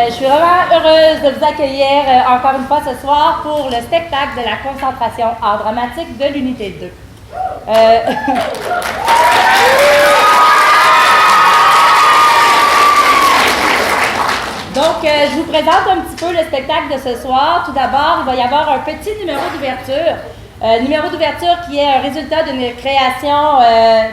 Je suis vraiment heureuse de vous accueillir encore une fois ce soir pour le spectacle de la concentration art dramatique de l'unité 2. Donc, je vous présente un petit peu le spectacle de ce soir. Tout d'abord, il va y avoir un petit numéro d'ouverture. Numéro d'ouverture qui est un résultat d'une création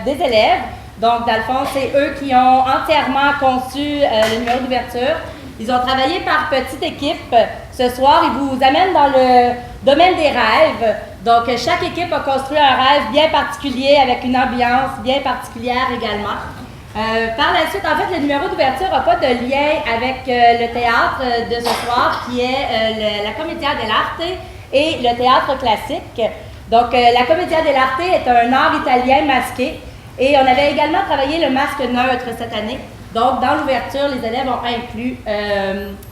des élèves. Donc, dans le fond, c'est eux qui ont entièrement conçu le numéro d'ouverture. Ils ont travaillé par petite équipe. Ce soir, ils vous amènent dans le domaine des rêves. Donc, chaque équipe a construit un rêve bien particulier avec une ambiance bien particulière également. Par la suite, en fait, le numéro d'ouverture n'a pas de lien avec le théâtre de ce soir, qui est la Commedia dell'arte et le théâtre classique. Donc, la Commedia dell'arte est un art italien masqué. Et on avait également travaillé le masque neutre cette année. Donc, dans l'ouverture, les élèves ont inclus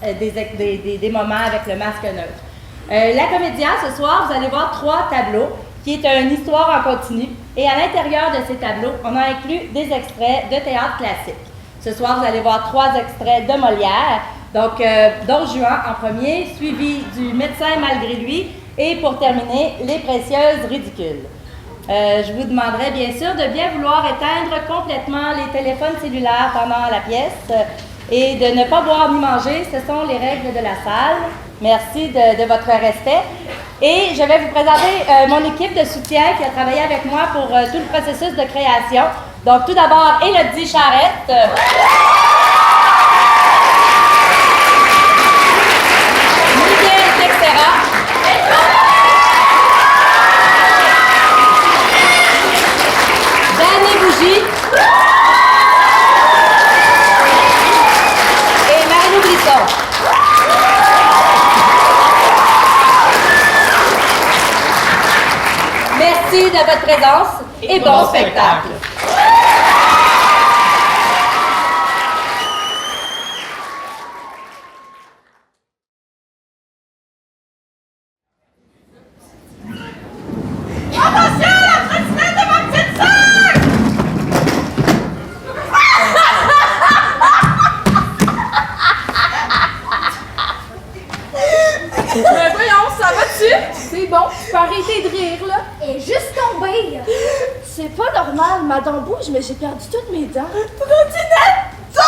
des moments avec le masque neutre. La Commedia, ce soir, vous allez voir 3 tableaux, qui est une histoire en continu. Et à l'intérieur de ces tableaux, on a inclus des extraits de théâtre classique. Ce soir, vous allez voir 3 extraits de Molière. Donc, Don Juan en premier, suivi du Médecin malgré lui, et pour terminer, Les Précieuses ridicules. Je vous demanderai bien sûr de bien vouloir éteindre complètement les téléphones cellulaires pendant la pièce et de ne pas boire ni manger. Ce sont les règles de la salle. Merci de votre respect. Et je vais vous présenter mon équipe de soutien qui a travaillé avec moi pour tout le processus de création. Donc, tout d'abord, Élodie Charette. Miguel Texera. Et Marie-Lou Brisson. Merci de votre présence et bon spectacle. Madame bouge, mais j'ai perdu toutes mes dents. Trottinette!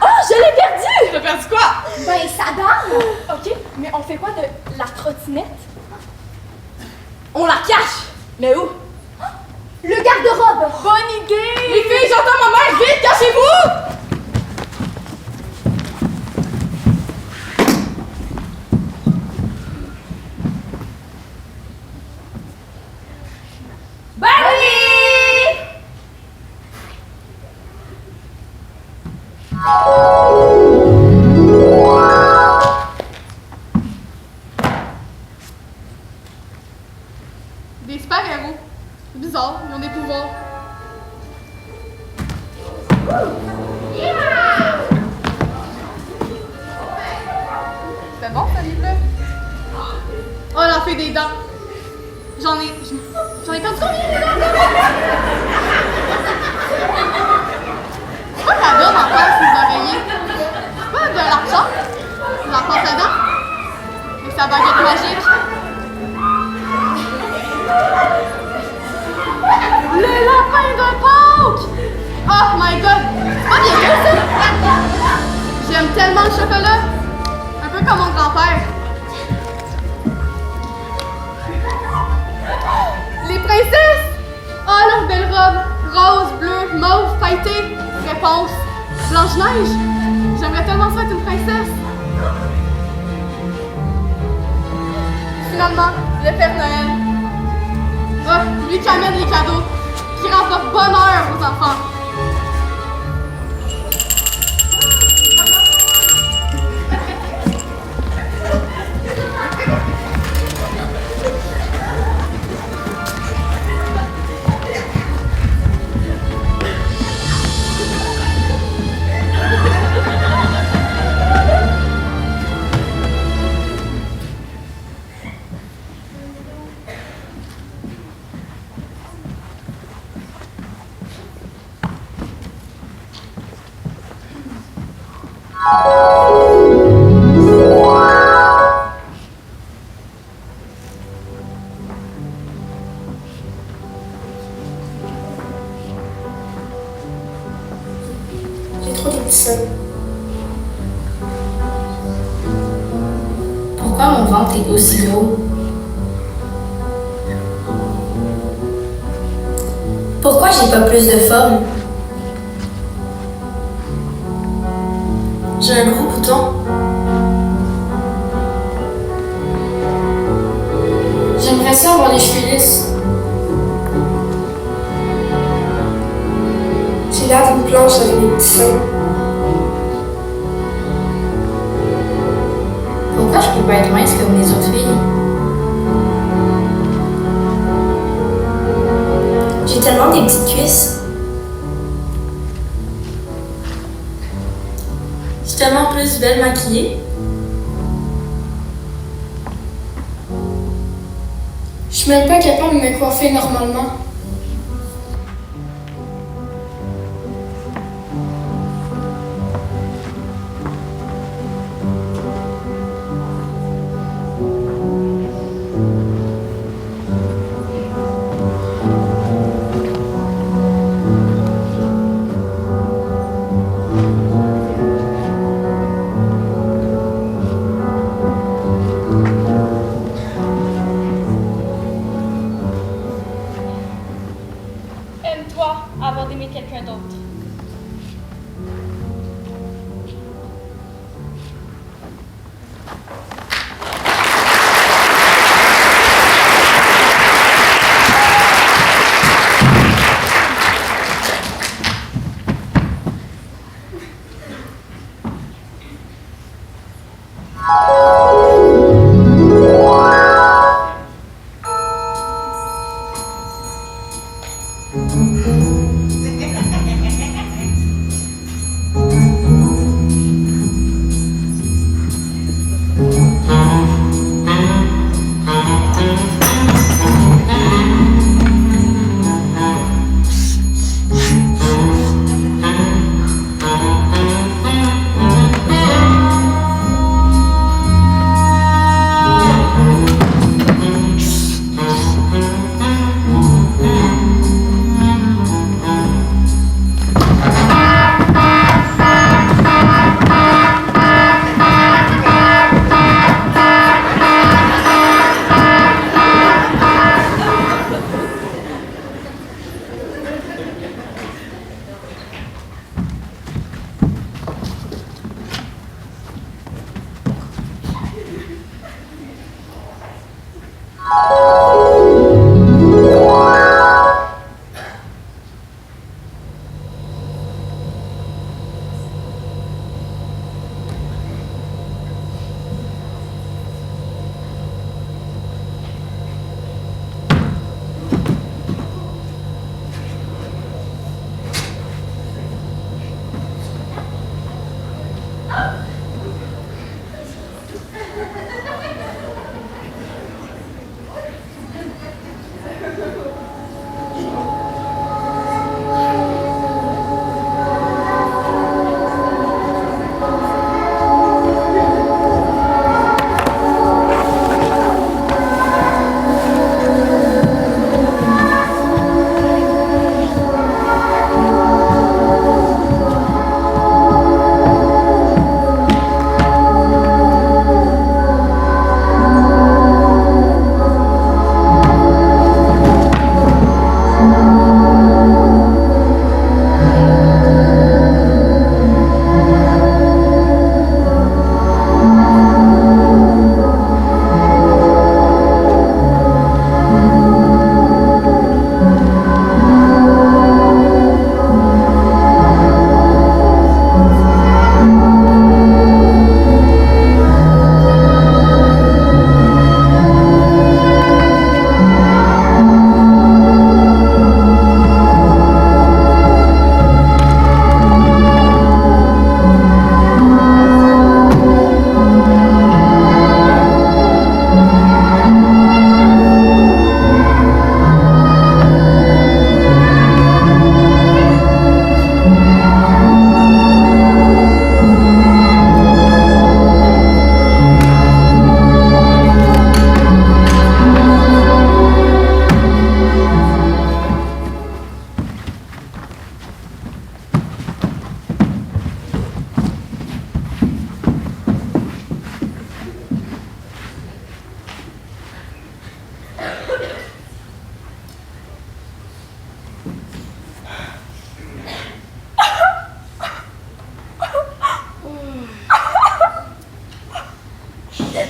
Oh, je l'ai perdue! T'as perdu quoi? Ben, sa dent! Ok, mais on fait quoi de la trottinette? On la cache! Mais où? Le garde-robe! Bonne idée! Les filles, j'entends ma mère! Vite, cachez-vous! Des super-héros. C'est bizarre, ils ont des pouvoirs. C'est bon, ce livre-là? Oh, elle a fait des dents. J'en ai perdu combien de dents? C'est quoi qu'elle donne encore ces oreillers? C'est pas de l'argent? C'est la pâte à dents? Avec sa baguette magique? Le lapin de Pâques! Oh my god! C'est pas bien fait ça! J'aime tellement le chocolat! Un peu comme mon grand-père. Les princesses! Oh, leurs belles robes! Rose, bleu, mauve, pailleté. Réponse. Blanche-Neige! J'aimerais tellement ça être une princesse! Finalement, le Père Noël. Oh, lui qui amène les cadeaux, qui rapporte bonheur aux enfants. J'ai trop été seule. Pourquoi mon ventre est aussi gros? Pourquoi j'ai pas plus de forme? J'ai un gros bouton. J'aimerais ça avoir les cheveux lisses. J'ai l'air d'une planche avec des petits seins. Pourquoi je peux pas être mince comme les autres filles? J'ai tellement des petites cuisses. Je suis tellement plus belle maquillée. Je suis même pas capable de me coiffer normalement.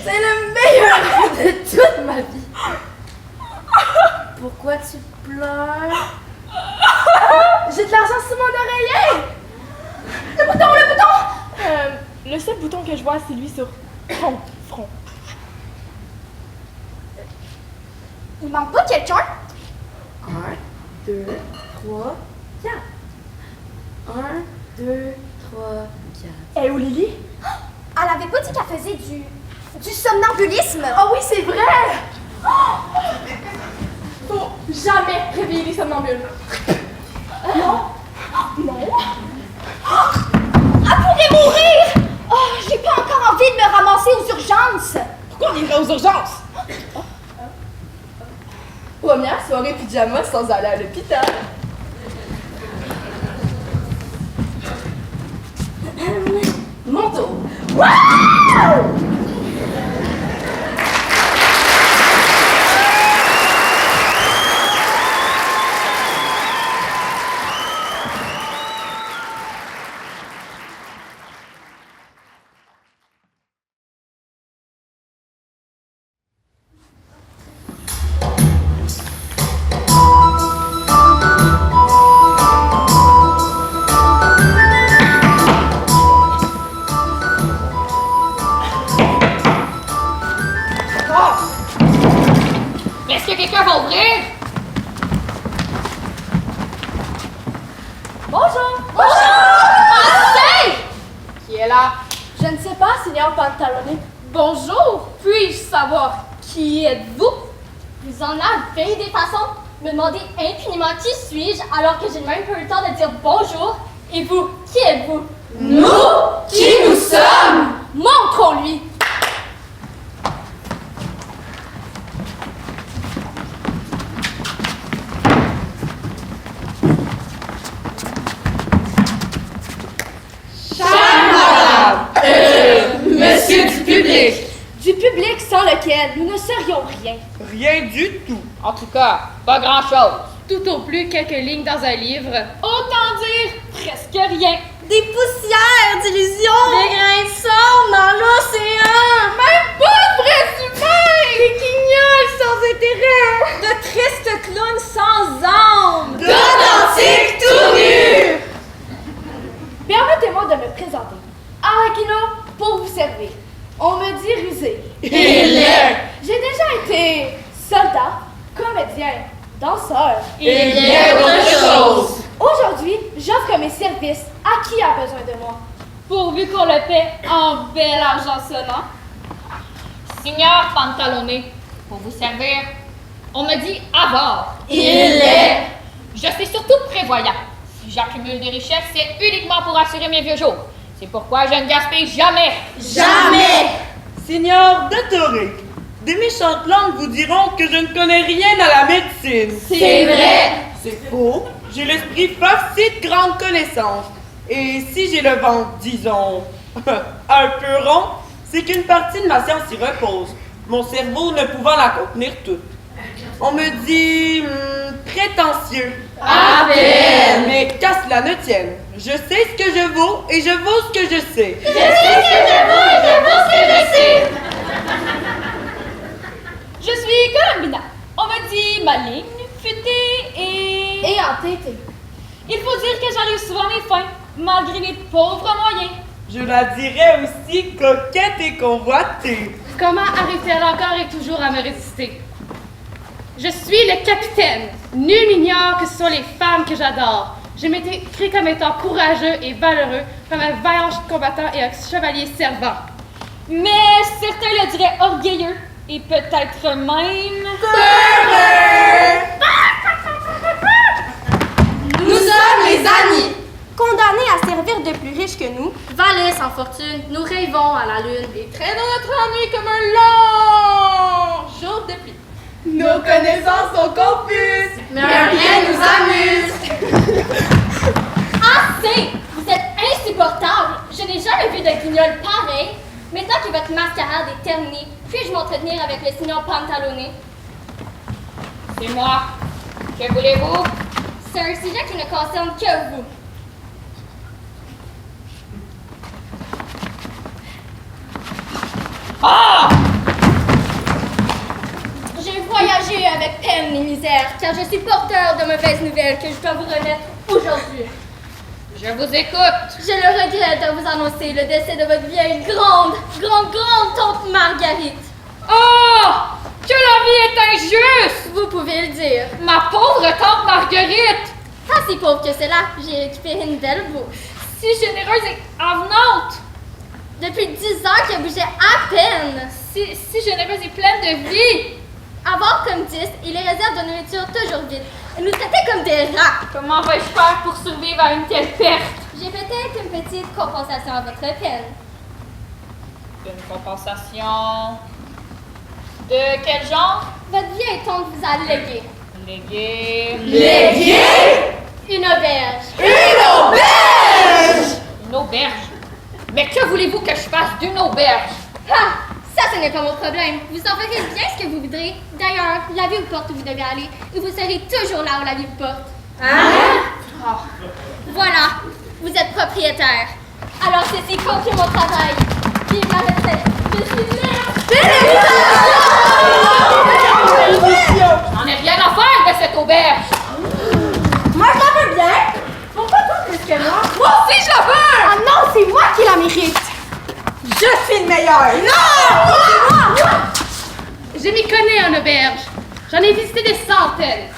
C'est le meilleur de toute ma vie. Pourquoi tu pleures? J'ai de l'argent sous mon oreiller! Le bouton! Le seul bouton que je vois, c'est lui sur ton front. Il manque pas quelqu'un? 1, 2, 3, 4. 1, 2, 3, 4. Et où Lily? Elle avait pas dit qu'elle faisait du somnambulisme. Ah oui, c'est vrai! Faut jamais réveiller les somnambules. Non. Elle pourrait mourir! Oh, j'ai pas encore envie de me ramasser aux urgences. Pourquoi on irait aux urgences? Première soirée pyjama sans aller à l'hôpital. Mon tour. Wow! Est-ce que quelqu'un va ouvrir? Bonjour! Assez! Qui est là? Je ne sais pas, Seigneur Pantaloni. Bonjour! Puis-je savoir qui êtes-vous? Vous en avez des façons de me demander impuniment qui suis-je alors que j'ai même pas eu le temps de dire bonjour. Et vous, qui êtes-vous? Nous? Qui nous sommes? Montrons-lui! Monsieur du public! Du public sans lequel nous ne serions rien. Rien du tout. En tout cas, pas grand-chose. Tout au plus quelques lignes dans un livre. Autant dire presque rien. Des poussières d'illusions! Des grains de sable dans l'océan! Même pas de vrais humains! Des guignols sans intérêt! De tristes clowns sans âme! D'authentiques tout nus! Permettez-moi de me présenter. Arakino, pour vous servir. On me dit rusé. Il l'est! J'ai déjà été soldat, comédien, danseur. Et bien autre chose! Aujourd'hui, j'offre mes services à qui a besoin de moi. Pourvu qu'on le paie en bel argent sonnant. Signor Pantalone, pour vous servir, on me dit avare. Il l'est! Je suis surtout prévoyant. Si j'accumule des richesses, c'est uniquement pour assurer mes vieux jours. C'est pourquoi je ne gaspille jamais. Jamais! Seigneur Dottore, des méchantes langues vous diront que je ne connais rien à la médecine. C'est vrai! C'est faux. J'ai l'esprit farci de grandes connaissances. Et si j'ai le ventre, disons, un peu rond, c'est qu'une partie de ma science y repose, mon cerveau ne pouvant la contenir toute. On me dit prétentieux. À peine! Mais qu'à cela ne tienne, je sais ce que je vaux et je vaux ce que je sais. Je sais ce que je vaux et je vaux ce que je sais! Je suis Colombina. On me dit maligne, futée et... Et entêté. Il faut dire que j'arrive souvent à mes fins, malgré mes pauvres moyens. Je la dirais aussi coquette et convoitée. Comment arrive-t-elle encore et toujours à me résister? Je suis le capitaine. Nul n'ignore que ce sont les femmes que j'adore. Je m'étais créé comme étant courageux et valeureux, comme un vaillant combattant et un chevalier servant. Mais certains le diraient orgueilleux et peut-être même... Nous sommes les amis! Condamnés à servir de plus riches que nous, valets sans fortune, nous rêvons à la lune et traînons notre ennui comme un long jour de pluie. Nos connaissances sont confuses. mais rien nous amuse! Assez! Vous êtes insupportable! Je n'ai jamais vu de guignol pareil. Maintenant que votre mascarade est terminée, puis-je m'entretenir avec le signor Pantalone? C'est moi. Que voulez-vous? C'est un sujet qui ne concerne que vous. Ah! peines et misères, car je suis porteur de mauvaises nouvelles que je dois vous remettre aujourd'hui. Je vous écoute. Je le regrette de vous annoncer le décès de votre vieille grande tante Marguerite. Oh! Que la vie est injuste! Vous pouvez le dire. Ma pauvre tante Marguerite! Pas si pauvre que cela, j'ai récupéré une belle bouche. Si généreuse et avenante! Depuis 10 ans qu'elle bougeait à peine. Si généreuse et pleine de vie! Avoir comme 10 et les réserves de nourriture toujours vides. Elle nous traitait comme des rats. Comment vais-je faire pour survivre à une telle perte? J'ai peut-être une petite compensation à votre peine. Une compensation... De quel genre? Votre vieille tante vous a légué. Légué... Une auberge. Une auberge? Mais que voulez-vous que je fasse d'une auberge? Ah! Ça, ce n'est pas mon problème. Vous en ferez bien ce que vous voudrez. D'ailleurs, la vie vous porte où vous devez aller. Et vous serez toujours là où la vie vous porte. Voilà. Vous êtes propriétaire. Alors, ceci conclut mon travail. Vive la retraite. Je suis libre. J'en ai rien à faire de cette auberge! Moi, je la veux bien. Pourquoi toi plus que moi? Moi aussi, je la veux! Ah non, c'est moi qui la mérite. Je suis le meilleur. Non! Je m'y connais en auberge. J'en ai visité des centaines.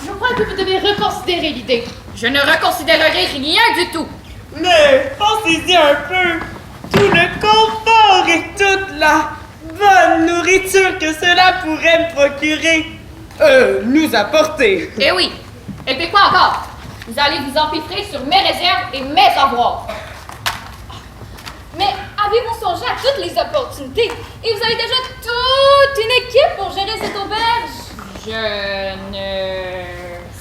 Je crois que vous devez reconsidérer l'idée. Je ne reconsidérerai rien du tout. Mais pensez-y un peu. Tout le confort et toute la bonne nourriture que cela pourrait me procurer. Nous apporter. Eh oui. Et puis quoi encore? Vous allez vous empiffrer sur mes réserves et mes avoirs. Mais avez-vous songé à toutes les opportunités? Et vous avez déjà toute une équipe pour gérer cette auberge? Je ne...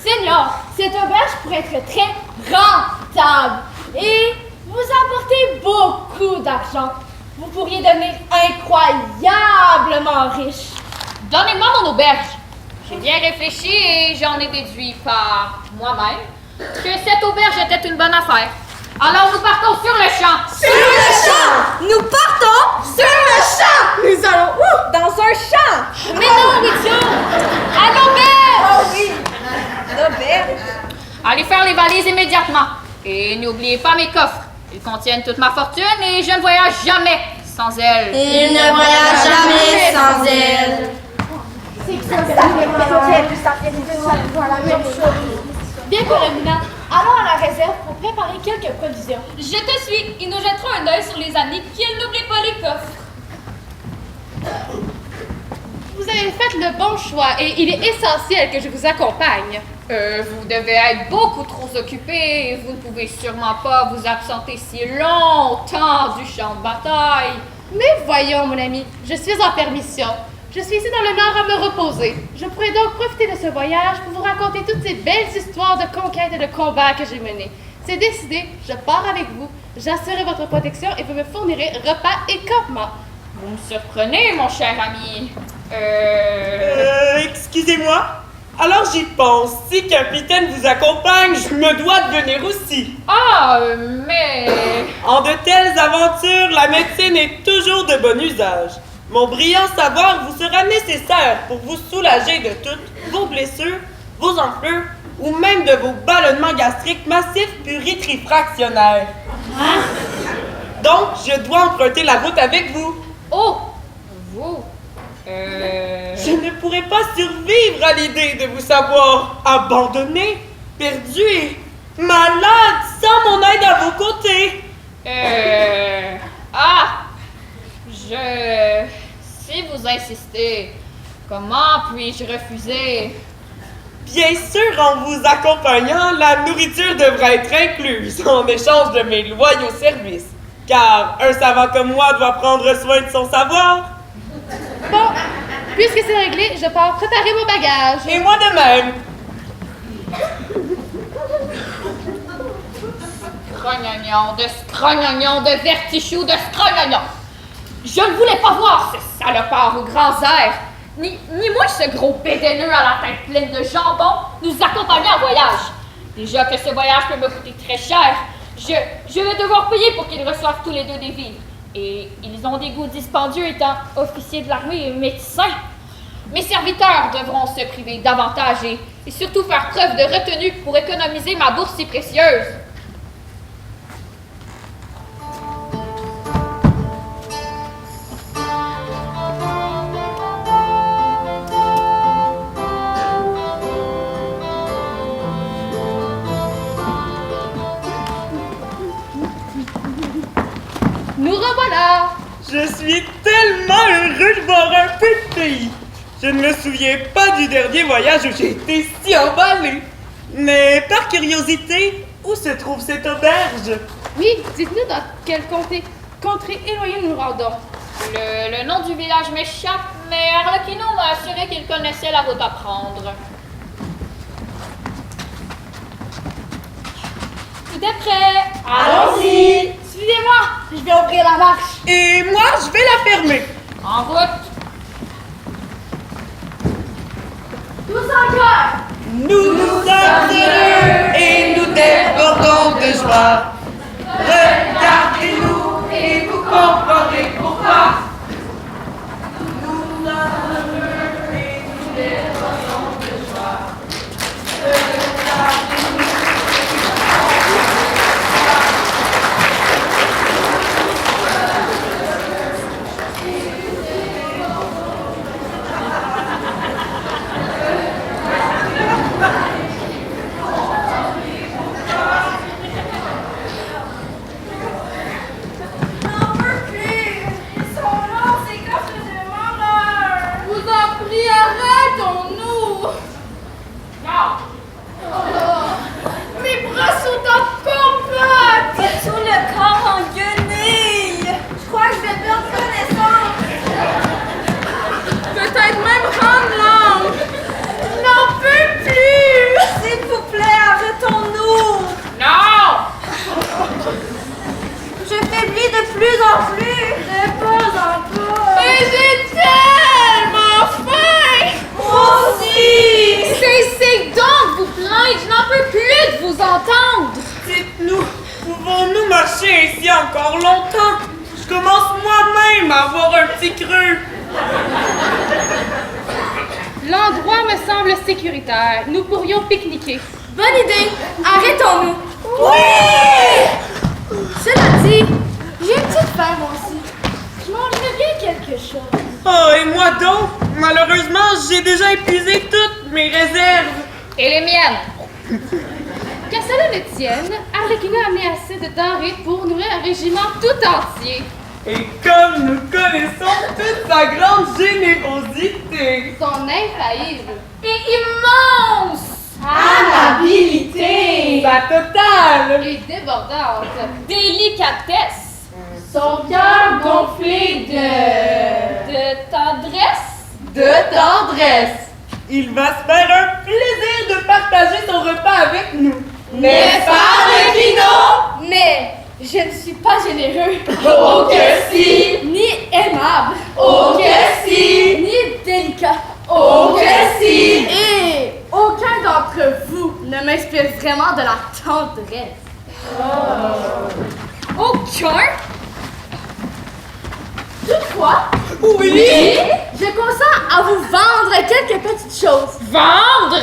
Seigneur, cette auberge pourrait être très rentable et vous apporter beaucoup d'argent. Vous pourriez devenir incroyablement riche. Donnez-moi mon auberge. J'ai bien réfléchi et j'en ai déduit par moi-même que cette auberge était une bonne affaire. Alors nous partons sur le champ. Sur le champ! Nous partons sur le champ! Nous allons où? Dans un champ! Mais non, idiot! À l'auberge! Oh oui! L'auberge! Allez faire les valises immédiatement. Et n'oubliez pas mes coffres. Ils contiennent toute ma fortune et je ne voyage jamais sans elle. Il ne voyage jamais sans elle. Bien, Coromina, allons à la réserve pour préparer quelques provisions. Je te suis et nous jetterons un œil sur les amis qui n'oublient pas les coffres. Vous avez fait le bon choix et il est essentiel que je vous accompagne. Vous devez être beaucoup trop occupé et vous ne pouvez sûrement pas vous absenter si longtemps du champ de bataille. Mais voyons, mon ami, je suis en permission. Je suis ici dans le Nord à me reposer. Je pourrais donc profiter de ce voyage pour vous raconter toutes ces belles histoires de conquêtes et de combats que j'ai menés. C'est décidé, je pars avec vous, j'assurerai votre protection et vous me fournirez repas et campement. Vous me surprenez, mon cher ami. Excusez-moi. Alors j'y pense. Si capitaine vous accompagne, je me dois de venir aussi. Ah, mais... En de telles aventures, la médecine est toujours de bon usage. Mon brillant savoir vous sera nécessaire pour vous soulager de toutes vos blessures, vos enflures ou même de vos ballonnements gastriques massifs pluritrifractionnaires. Donc, je dois emprunter la route avec vous. Oh, vous... Je ne pourrais pas survivre à l'idée de vous savoir abandonné, perdu et malade sans mon aide à vos côtés. Si vous insistez, comment puis-je refuser? Bien sûr, en vous accompagnant, la nourriture devra être incluse en échange de mes loyaux services. Car un savant comme moi doit prendre soin de son savoir. Bon, puisque c'est réglé, je pars préparer mon bagage. Et moi de même. Scrognognon, de vertichou, de scrognognon. Je ne voulais pas voir ce salopard aux grands airs, ni moi ce gros bédenneux à la tête pleine de jambon nous accompagner en voyage. Déjà que ce voyage peut me coûter très cher, je vais devoir payer pour qu'ils reçoivent tous les deux des vivres. Et ils ont des goûts dispendieux étant officiers de l'armée et médecins. Mes serviteurs devront se priver davantage et surtout faire preuve de retenue pour économiser ma bourse si précieuse. Nous revoilà! Je suis tellement heureux de voir un peu de pays. Je ne me souviens pas du dernier voyage où j'ai été si emballée. Mais par curiosité, où se trouve cette auberge? Oui, dites-nous dans quelle contrée éloignée nous nous rendons. Le nom du village m'échappe, mais Arlecchino m'a assuré qu'il connaissait la route à prendre. Tout est prêt. Allons-y! Suivez-moi, je vais ouvrir la marche. Et moi, je vais la fermer. En route! Tous en cœur! Nous sommes heureux et nous débordons de joie. Regardez-nous et vous comprendrez pourquoi. Nous sommes heureux et nous débordons de joie. Regardez-nous. Arrêtons-nous! Non! Mes bras sont en combat! Tout le corps en guenille. Je crois que je vais perdre connaissance! Peut-être même rendre l'âme! Je n'en peux plus! S'il vous plaît, arrêtons-nous. Non! Je faiblis de plus en plus. De pas en pas. Mais j'ai tellement faim! Moi aussi. Cessez donc de vous plaindre! Je n'en peux plus de vous entendre! Dites-nous, pouvons-nous marcher ici encore longtemps? Je commence moi-même à avoir un petit creux. L'endroit me semble sécuritaire. Nous pourrions pique-niquer. Bonne idée! Arrêtons-nous! Oui! Cela dit, j'ai une petite faim moi aussi. Je mangerais bien quelque chose. Oh, et moi donc? Malheureusement, j'ai déjà épuisé toutes mes réserves. Et les miennes! Qu'à cela ne tienne, Arlecchino a amené assez de denrées pour nourrir un régiment tout entier. Et comme nous connaissons toute sa grande générosité. Son infaillible. Et immense! Amabilité. Sa totale. Et débordante. Délicatesse. Son cœur gonflé De tendresse. De tendresse. Il va se faire un plaisir de partager son repas avec nous. N'est-ce pas, Arlecchino? Mais je ne suis pas généreux. Oh que si! Ni aimable. Oh que si! Ni délicat. Oh que si! Et aucun d'entre vous ne m'inspire vraiment de la tendresse. Aucun? Toutefois, Oui! je consens à vous vendre quelques petites choses. Vendre!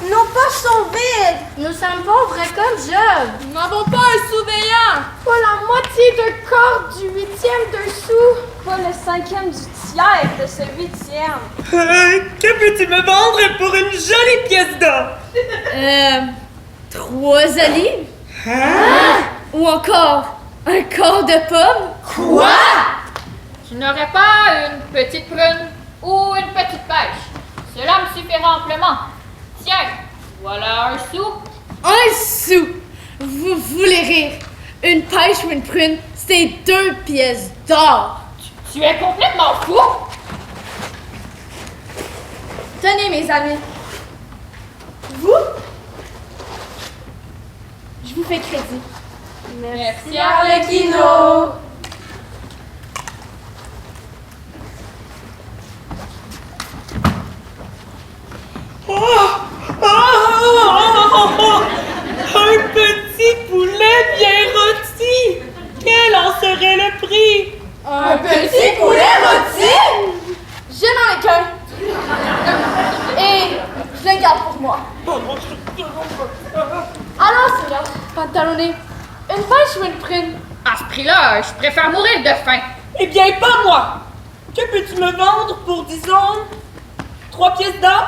Nos poches sont vides. Nous sommes pauvres comme Job. Nous n'avons pas un sous-veillant. Pas la moitié d'un quart du 8e d'un sou. Pas le 5e du tiers de ce 8e. Que peux-tu me vendre pour une jolie pièce d'or? 3 olives. Hein? Ou encore un quart de pomme. Quoi? Tu n'aurais pas une petite prune ou une petite pêche? Cela me suffira amplement. Tiens, voilà un sou. Un sou. Vous voulez rire. Une pêche ou une prune, c'est 2 pièces d'or. Tu es complètement fou! Tenez, mes amis. Vous? Je vous fais crédit. Merci, Arlecchino. Un petit poulet bien rôti! Quel en serait le prix? Un petit poulet rôti? Je n'en ai qu'un. moi. Oh non, je te Alors, Seigneur Pantalonné, une pêche ou une prune? À ce prix-là, je préfère mourir de faim. Eh bien, pas moi! Que peux-tu me vendre pour, disons, 3 pièces d'or?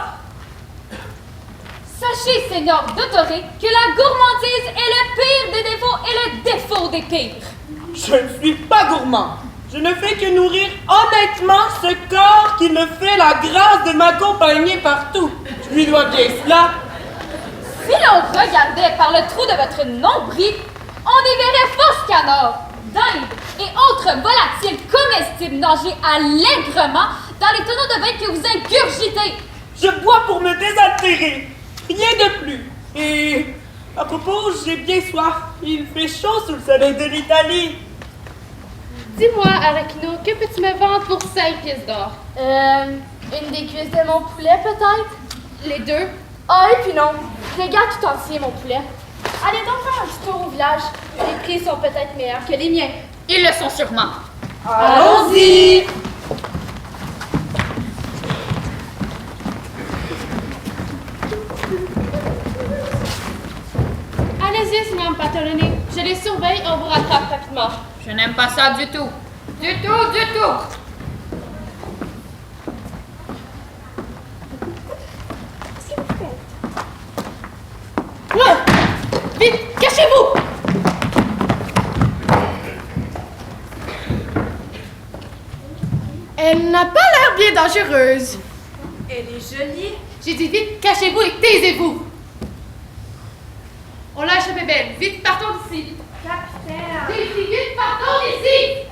Sachez, Seigneur Dotoré, que la gourmandise est le pire des défauts et le défaut des pires. Je ne suis pas gourmand. Je ne fais que nourrir honnêtement ce corps qui me fait la grâce de m'accompagner partout. Je lui dois bien cela. Si l'on regardait par le trou de votre nombril, on y verrait fausse canard, dinde et autres volatiles comestibles nager allègrement dans les tonneaux de vin que vous ingurgitez. Je bois pour me désaltérer. Rien de plus. Et à propos, j'ai bien soif. Il fait chaud sous le soleil de l'Italie. Dis-moi, Arachno, que peux-tu me vendre pour 5 pièces d'or? Une des cuisses de mon poulet, peut-être? Les deux? Ah, et puis non. Regarde tout entier, mon poulet. Allez donc faire un petit tour au village. Les prix sont peut-être meilleurs que les miens. Ils le sont sûrement. Allons-y! Allez-y, Seigneur Pantalonné. Je les surveille, on vous rattrape rapidement. Je n'aime pas ça du tout. Du tout, du tout. Vite, cachez-vous! Elle n'a pas l'air bien dangereuse. Elle est jolie. J'ai dit vite, cachez-vous et taisez-vous. On l'a échappé belle. Vite, partons d'ici. Capitaine. Daisy, vite, partons d'ici.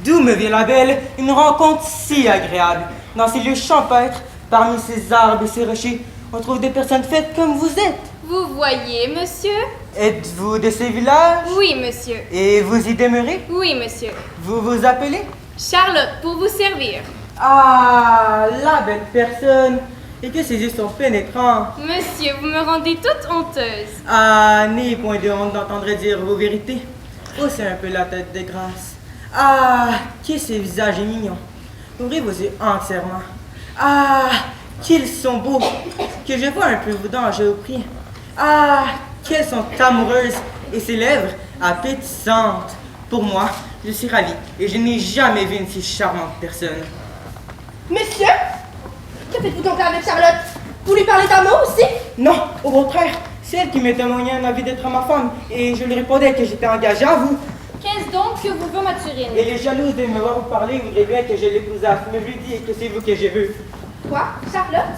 D'où me vient la belle, une rencontre si agréable. Dans ces lieux champêtres, parmi ces arbres et ces rochers, on trouve des personnes faites comme vous êtes. Vous voyez, monsieur? Êtes-vous de ces villages? Oui, monsieur. Et vous y demeurez? Oui, monsieur. Vous vous appelez? Charlotte, pour vous servir. Ah, la belle personne! Et que ses yeux sont pénétrants! Monsieur, vous me rendez toute honteuse. Ah, n'ayez point de honte d'entendre dire vos vérités. Haussez un peu la tête de grâce. Ah, que ces visages est mignon. Ouvrez vos yeux entièrement. Ah, qu'ils sont beaux. Que je vois un peu vos dents, j'ai pris. Ah, qu'elles sont amoureuses. Et ses lèvres appétissantes. Pour moi, je suis ravie. Et je n'ai jamais vu une si charmante personne. Monsieur? Que faites-vous donc avec Charlotte? Vous lui parlez d'amour aussi? Non, au contraire. C'est elle qui me témoignait un avis d'être ma femme. Et je lui répondais que j'étais engagé à vous. Qu'est-ce donc que vous veut Mathurine? Elle est jalouse de me voir vous parler, voudrait bien que je l'épousasse, mais je lui dis que c'est vous que je veux. Quoi? Charlotte?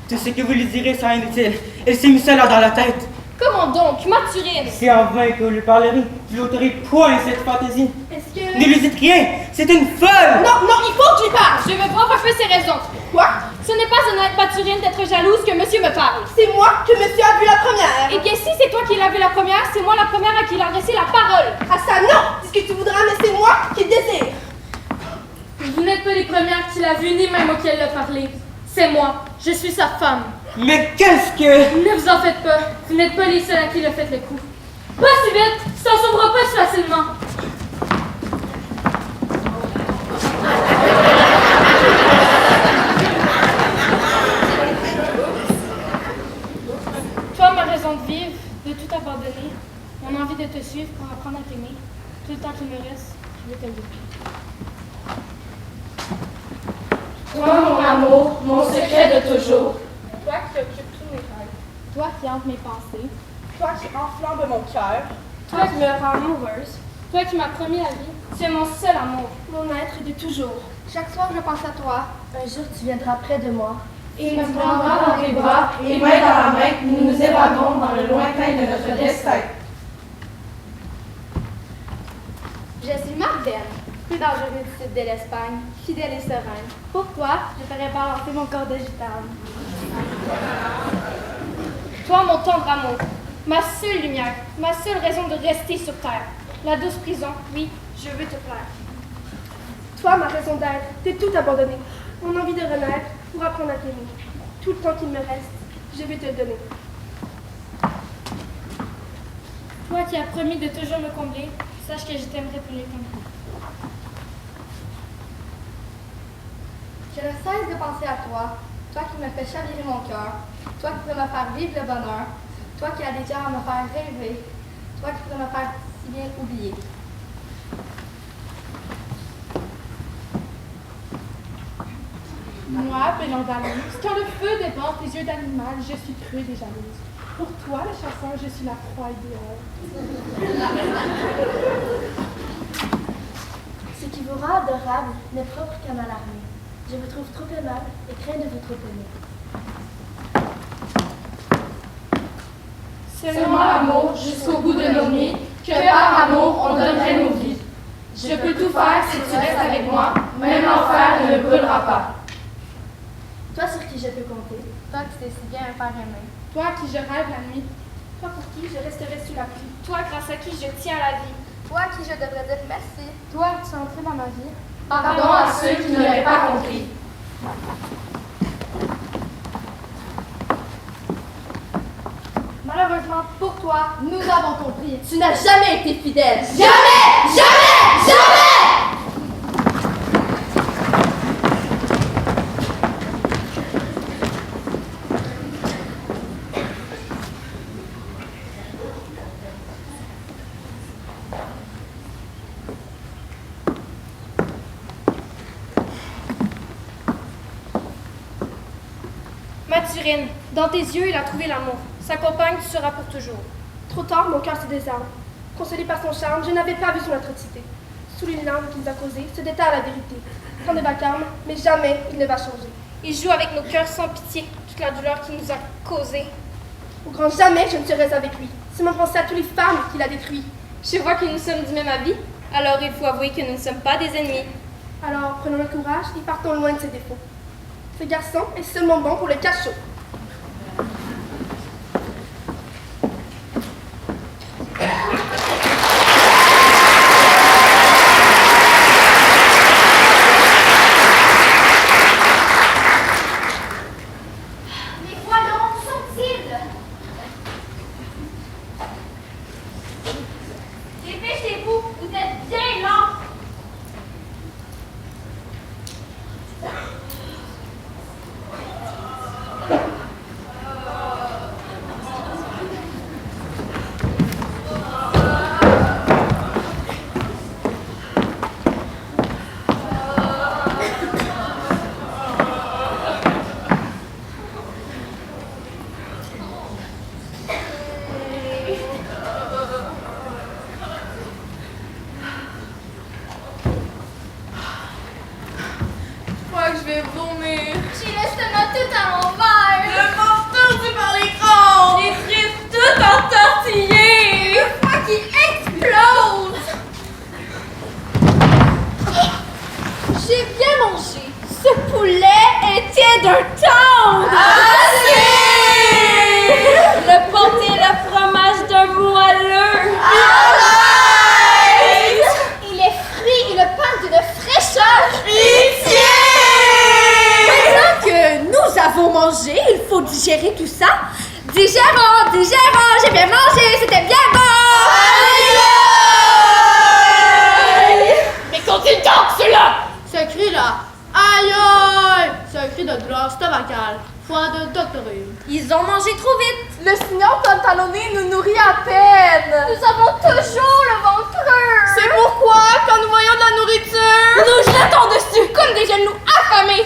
Tout ce que vous lui direz sera inutile. Elle s'est mis cela dans la tête. Comment donc, Mathurine? C'est en vain que vous lui parlerez. Je n'autorise point cette fantaisie. Est-ce que... Ne lui dites rien, c'est une folle! Non, non, il faut que je lui parle! Je veux voir un peu ses raisons. Quoi? Ce n'est pas honnête, Mathurine, d'être jalouse que monsieur me parle. C'est moi que monsieur a vu la première! Eh bien, si c'est toi qui l'as vu la première, c'est moi la première à qui il a adressé la parole. Ah ça non! Dis ce que tu voudras, mais c'est moi qui le désire! Vous n'êtes pas les premières qui l'a vu, ni même auxquelles l'a parlé. C'est moi. Je suis sa femme. Mais qu'est-ce que... Ne vous en faites pas. Vous n'êtes pas les seuls à qui le faites le coup. Pas si vite. Ça ne s'ouvre pas si facilement. Toi, ma raison de vivre, de tout abandonner, mon envie de te suivre pour apprendre à t'aimer, tout le temps qu'il me reste, je veux te le dire. Toi, mon amour, mon secret de toujours. Toi qui occupes tous mes rêves. Toi qui hantes mes pensées. Toi qui enflamme mon cœur. Toi qui me rends amoureuse. Toi qui m'as promis la vie. Tu es mon seul amour. Mon être de toujours. Chaque soir, je pense à toi. Un jour, tu viendras près de moi. Et tu me prendras dans tes bras, et main dans la main, nous nous évadons dans le lointain de notre destin. Je suis Marlène, plus dangereuse du sud de l'Espagne, fidèle et sereine. Pour toi, je ferai balancer mon corps de gitane. Toi, mon tendre amour, ma seule lumière, ma seule raison de rester sur terre. La douce prison, oui, je veux te plaire. Toi, ma raison d'être, t'es tout abandonné. Mon envie de renaître pour apprendre à t'aimer. Tout le temps qu'il me reste, Je vais te le donner. Toi qui as promis de toujours me combler, sache que je t'aimerai pour l'éternité. Je ne cesse de penser à toi, toi qui me fais chavirer mon cœur, toi qui pourrais me faire vivre le bonheur, toi qui as déjà à me faire rêver, toi qui pourrais me faire si bien oublier. Moi, Pénandalouse, quand le feu dévore tes yeux d'animal, je suis prude et jalouse. Pour toi, le chasseur, je suis la proie idéale. Ce qui vous rend adorable n'est propre qu'à m'alarmer. Je vous trouve trop aimable et crains de vous trop aimer. Seulement l'amour jusqu'au bout de nos nuits, que par amour on donnerait nos vies. Je peux tout faire si tu restes avec moi, même l'enfer ne me brûlera pas. Toi sur qui je peux compter. Toi qui sais si bien me faire aimer. Toi qui je rêve la nuit, Toi pour qui je resterai sous la pluie. Toi grâce à qui je tiens à la vie. Toi qui je devrais dire merci. toi qui es entré dans ma vie, Pardon à ceux qui n'auraient pas compris. Malheureusement pour toi, nous avons compris. Tu n'as jamais été fidèle. Mathurine, dans tes yeux, il a trouvé l'amour. Sa compagne, tu seras pour toujours. trop tard, mon cœur se désarme. Consolé par son charme, je n'avais pas vu son atrocité. Sous les larmes qu'il nous a causées, se déterre la vérité. Prends des vacarmes, mais jamais il ne va changer. Il joue avec nos cœurs sans pitié, toute la douleur qu'il nous a causée. Au grand jamais, je ne serai avec lui. C'est mon penser à toutes les femmes qu'il a détruites. Je vois que nous sommes du même avis, alors il faut avouer que nous ne sommes pas des ennemis. Alors, prenons le courage et partons loin de ses défauts. Ce garçon est seulement bon pour le cachot. Mais quoi donc sont-ils? Dépêchez-vous, vous êtes bien lents. Je crois que je vais vomir. J'ai l'estomac tout à l'envers. Le ventre tordu par les crânes. Les tristes tout entortillées. Le foie qui explose. J'ai bien mangé. Ce poulet était d'un temps. Le pâté et le fromage d'un moelleux. Et les fruits et le pain d'une fraîcheur. Maintenant que nous avons mangé, il faut digérer tout ça. Digérons, j'ai bien mangé, c'était bien bon! Mais qu'ont-ils donc, ceux-là? Ce cri-là, aïe aïe! C'est un cri de douleur stomacale, foi de doctorine. Ils ont mangé trop vite. Le signor pantalonné nous nourrit à peine. Nous avons toujours le ventre creux. C'est pourquoi, quand nous voyons de la nourriture, Nous jetons dessus comme des genoux affamés.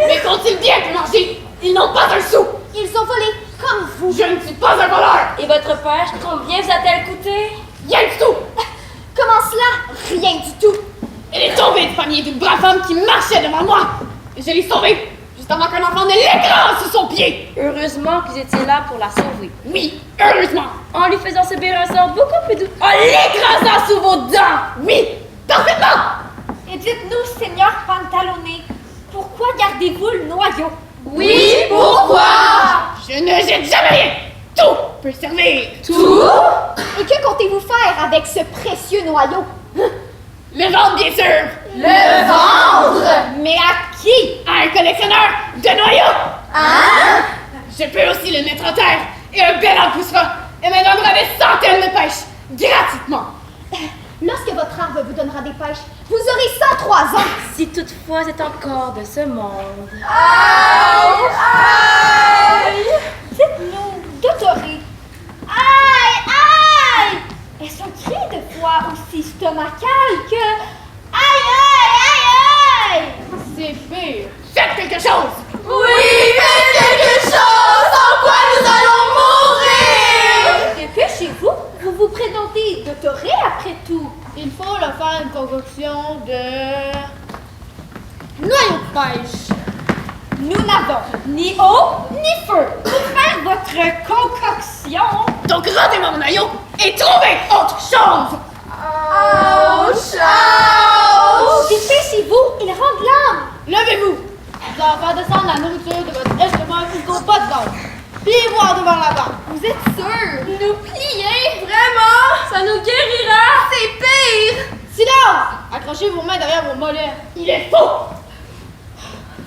Mais qu'ont-ils bien pu manger? Ils n'ont pas un sou! Ils ont volé comme vous. Je ne suis pas un voleur! Et votre pêche, combien vous a-t-elle coûté? Rien du tout! Comment cela? Rien du tout. Elle est tombée du panier d'une brave femme qui marchait devant moi! Et je l'ai sauvée, juste avant qu'un enfant ne l'écrase sous son pied! Heureusement que vous étiez là pour la sauver. Oui, heureusement! En lui faisant subir un sort beaucoup plus doux. En l'écrasant sous vos dents! Oui, parfaitement! Et dites-nous, Seigneur Pantalonné, pourquoi gardez-vous le noyau? Oui, pourquoi? Je ne jette jamais rien! Tout peut servir! Tout? Et que comptez-vous faire avec ce précieux noyau? Le vendre, bien sûr! Le vendre? Mais à qui? À un collectionneur de noyau! Je peux aussi le mettre en terre, et un bel arbre poussera, et me donnera des centaines de pêches, gratuitement. Lorsque votre arbre vous donnera des pêches, vous aurez 103 ans. Si toutefois c'est encore de ce monde. Dites-nous, Dotoré. Aïe, aïe! Est-ce un cri de foi aussi stomacal que... Aïe, aïe, aïe, aïe! C'est pire. Faites quelque chose! Oui, faites quelque chose! En quoi nous allons mourir! Dépêchez-vous, vous vous présentez Dotoré après tout. Il faut leur faire une concoction de noyau de pêche. Nous n'avons ni eau ni feu pour faire votre concoction. Donc rendez-moi mon noyau et trouvez autre chose! Dépêchez-vous, il rend de l'âme. Levez-vous! Vous allez faire descendre la nourriture de votre estomac jusqu'au bas de l'âme. Pliez-vous en devant la barre. Vous êtes sûr? Nous plier? Vraiment? Ça nous guérira? C'est pire! Silence! Accrochez vos mains derrière vos mollets. Il est faux!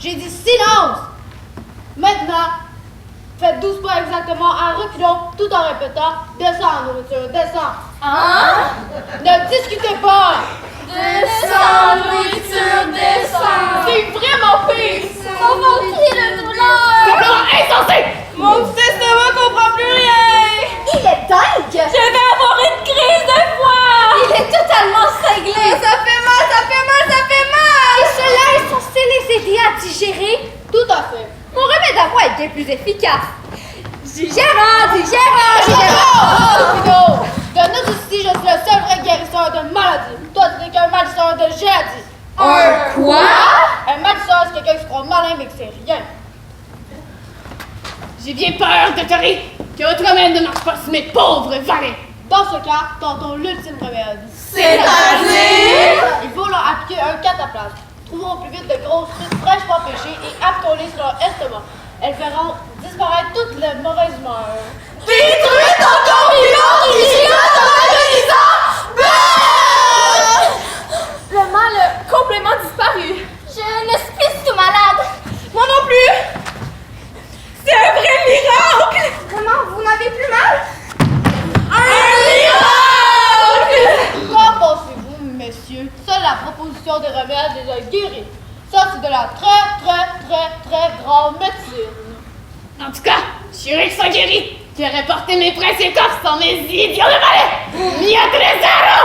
J'ai dit silence! Maintenant, faites 12 pas exactement en reculant tout en répétant « Descends, nourriture, descends! » Ne discutez pas! Descends, nourriture, descends! C'est vraiment pire! On va crier le douleur! Complètement insensé! Mon petit estomac comprend plus rien! Il est dingue! Je vais avoir une crise de foi! Il est totalement cinglé! Ça fait mal, ça fait mal, ça fait mal! Et cela est censé les aider à digérer? Tout à fait. Mon remède à moi est bien plus efficace. Digérant! Stupido! De nous ici, je suis le seul vrai guérisseur de maladie. Toi, tu n'es qu'un malisseur de jadis. Un quoi? Un malisseur, c'est quelqu'un qui se croit malin, mais que c'est rien. J'ai bien peur, Dotoré, que votre remède ne marche pas sur mes pauvres valets! Dans ce cas, tentons l'ultime remède. C'est-à-dire? Il faut leur appliquer un cataplasme. Trouvons au plus vite de grosses trucs fraîchement pêchées et aptons-les sur leur estomac. Elles feront disparaître toute la mauvaise humeur. Détruis ton comprimant qui gigote en agonisant! Le mal a complètement disparu. Je ne suis plus tout malade. Moi non plus. C'est un vrai miracle. Comment, vous n'avez plus mal? Un miracle! Qu'en pensez-vous, messieurs? Seule la proposition des remèdes les a guéris. Ça, c'est de la très grande médecine. En tout cas, je suis riche sans guéri, qui aurait porté mes précieux coffres sans mes idiots de valets! Mia Trésaro!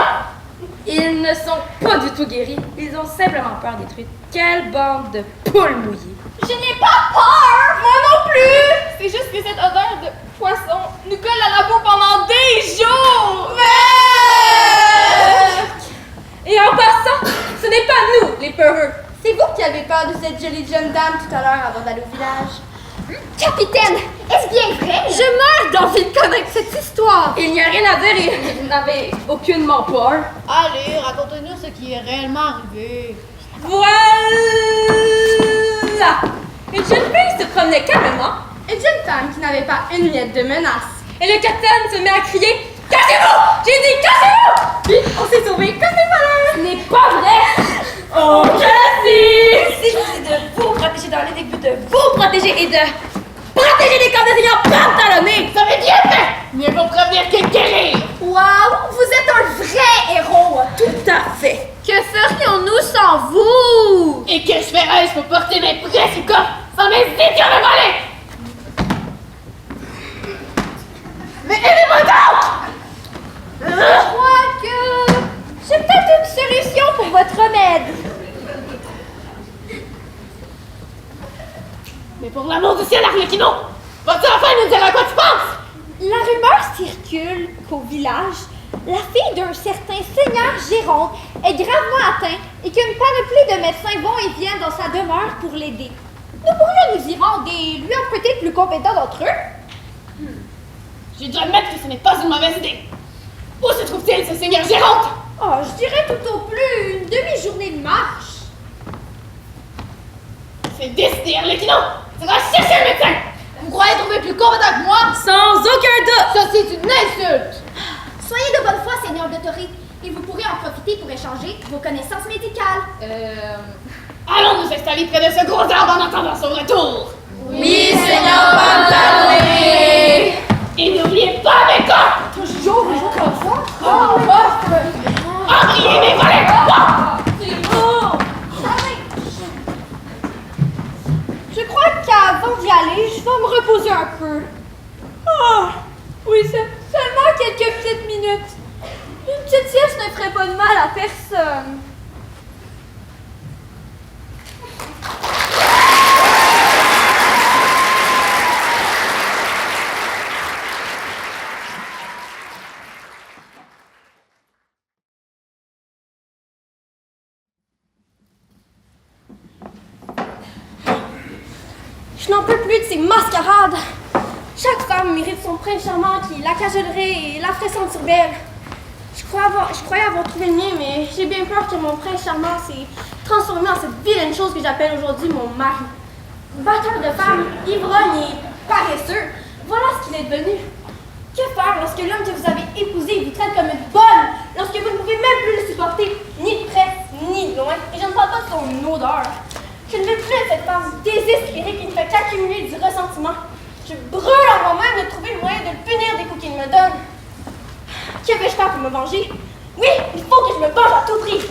Ils ne sont pas du tout guéris. Ils ont simplement peur des truites. Quelle bande de poules mouillées! Je n'ai pas peur. Moi non plus. C'est juste que cette odeur de poisson nous colle à la peau pendant des jours! Et en passant, ce n'est pas nous, les peureux. C'est vous qui avez peur de cette jolie jeune dame tout à l'heure avant d'aller au village. Capitaine, est-ce bien vrai? Je meurs d'envie de connaître cette histoire. Il n'y a rien à dire et vous n'avez aucunement peur. Allez, racontez-nous ce qui est réellement arrivé. Voilà! Une jeune fille se promenait calmement Une jeune femme qui n'avait pas une miette de menace. et le capitaine se met à crier « Cassez-vous! J'ai dit cassez-vous! » Puis on s'est sauvé comme des voleurs. Ce n'est pas vrai! Oh, Jessie! Si je vous ai de vous protéger dans les débuts, de vous protéger et de protéger les corps des ayants pantalonnés! Vous avez bien fait! Mieux vaut prévenir que guérir! Waouh! Vous êtes un vrai héros! Tout à fait. Que ferions-nous sans vous? Et que je ferais pour porter mes précieux coffres sans mes idiots de volets! Mais aidez-moi donc! Je crois que j'ai peut-être une solution pour votre remède. Mais pour l'amour du ciel, Arlecchino, vas-tu enfin nous dire à quoi tu penses? La rumeur circule qu'au village, la fille d'un certain seigneur Géronte est gravement atteinte et qu'une panoplie de médecins vont et viennent dans sa demeure pour l'aider. Nous pourrions nous y rendre et lui en prêter le plus compétent d'entre eux. Je dois admettre que ce n'est pas une mauvaise idée. Où se trouve-t-il, ce seigneur Géronte? Oh, je dirais tout au plus une demi-journée de marche. C'est décidé, Arlecchino! Tu vas chercher un médecin! Vous croyez trouver plus compétent que moi? Sans aucun doute. Ça, c'est une insulte! Soyez de bonne foi, seigneur de Toré, et vous pourrez en profiter pour échanger vos connaissances médicales. Allons nous installer près de ce gros arbre en attendant son retour. Oui, Seigneur Pantalone! Et n'oubliez pas mes corps! Toujours comme ça? Embrayez mes volets! Je crois qu'avant d'y aller, je vais me reposer un peu. Ah, oui, c'est seulement quelques petites minutes. Une petite sieste ne ferait pas de mal à personne. Je n'en peux plus de ces mascarades. Chaque femme mérite son prince charmant qui la cajolerait et la ferait sentir belle. Je croyais avoir trouvé le mien, mais j'ai bien peur que mon prince charmant s'est transformé en cette vilaine chose que j'appelle aujourd'hui mon mari. Batteur de femmes, ivrogne et paresseux, voilà ce qu'il est devenu. Que faire lorsque l'homme que vous avez épousé vous traite comme une bonne, lorsque vous ne pouvez même plus le supporter, ni de près, ni de loin, et je ne parle pas de son odeur. Je ne veux plus de cette femme désespérée qui ne fait qu'accumuler du ressentiment. Je brûle en moi-même de trouver le moyen de le punir des coups qu'il me donne. Que vais-je faire pour me venger? Oui, il faut que je me venge à tout prix.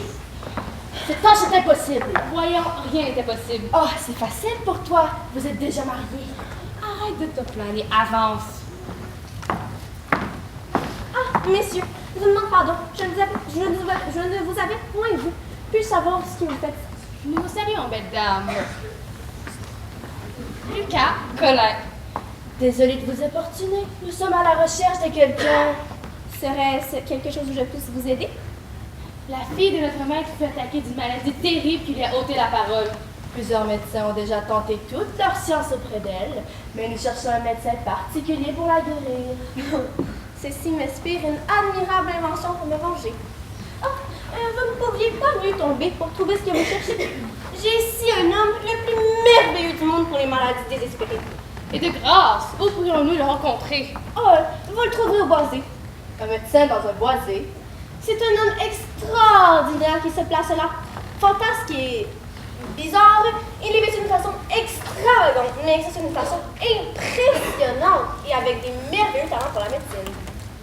Cette tâche est impossible. Voyons, rien n'est impossible. Oh, c'est facile pour toi. Vous êtes déjà mariés. Arrête de te plaindre, avance. Ah, messieurs, je vous demande pardon. Je ne vous avais point vu. Puis-je savoir ce que vous faites? Nous vous saluons, belle dame. Lucas, Colin. Désolée de vous importuner. Nous sommes à la recherche de quelqu'un. Serait-ce quelque chose où je puisse vous aider? La fille de notre maître fut attaquée d'une maladie terrible qui lui a ôté la parole. Plusieurs médecins ont déjà tenté toute leur science auprès d'elle, mais nous cherchons un médecin particulier pour la guérir. Ceci m'inspire une admirable invention pour me venger. Oh, vous ne pouviez pas mieux tomber pour trouver ce que vous cherchez. J'ai ici un homme le plus merveilleux du monde pour les maladies désespérées. Et de grâce, où pourrions-nous le rencontrer? Oh, vous le trouverez au boisé. Un médecin dans un boisé? C'est un homme extraordinaire qui se place là. Fantasque et bizarre. Il est vêtu d'une façon extravagante, mais c'est une façon impressionnante et avec des merveilleux talents pour la médecine.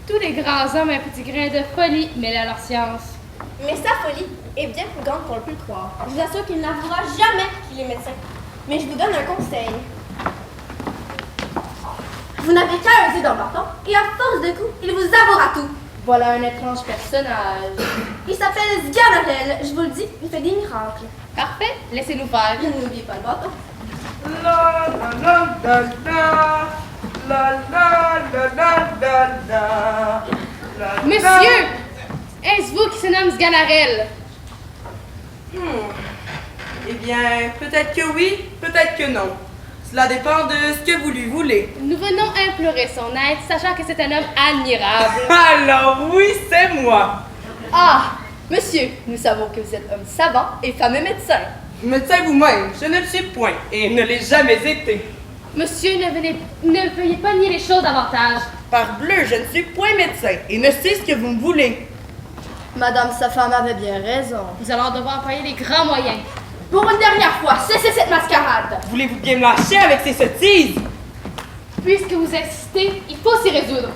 Tous les grands hommes ont un petit grain de folie mêlé à leur science. Mais sa folie est bien plus grande qu'on le peut le croire. Je vous assure qu'il n'avouera jamais qu'il est médecin. Mais je vous donne un conseil. Vous n'avez qu'à user d'un bâton et à force de coups, il vous avouera tout. Voilà un étrange personnage. Il s'appelle Sganarelle, je vous le dis, il fait des miracles. Parfait, laissez-nous faire. N'oubliez pas le bâton. La la la la la. La la la la la la. La, Monsieur, est-ce vous qui se nomme Sganarelle? Eh bien, peut-être que oui, peut-être que non. Cela dépend de ce que vous lui voulez. Nous venons implorer son aide, sachant que c'est un homme admirable. Alors oui, c'est moi. Ah, monsieur, nous savons que vous êtes homme savant et fameux médecin. Médecin vous-même, je ne le suis point et ne l'ai jamais été. Monsieur, ne veuillez pas nier les choses davantage. Parbleu, je ne suis point médecin et ne sais ce que vous me voulez. Madame, sa femme avait bien raison. Nous allons devoir employer les grands moyens. Pour une dernière fois, cessez cette mascarade. Voulez-vous bien me lâcher avec ces sottises? Puisque vous insistez, il faut s'y résoudre.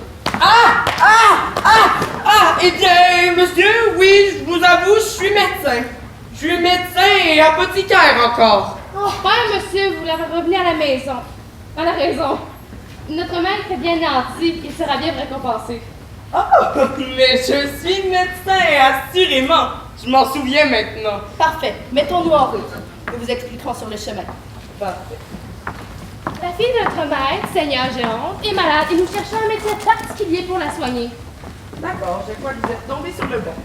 Eh bien, monsieur, oui, je vous avoue, je suis médecin. Je suis médecin et apothicaire encore. Enfin, monsieur, vous l'avez revenu à la maison. À la raison. Notre maître est bien nanti, il sera bien récompensé. Mais je suis médecin, assurément. Je m'en souviens maintenant. Parfait, mettons-nous en route. Nous vous expliquerons sur le chemin. Parfait. La fille de notre maître, Seigneur Géronte, est malade et nous cherchons un médecin particulier pour la soigner. D'accord, je crois que vous êtes tombé sur le banc.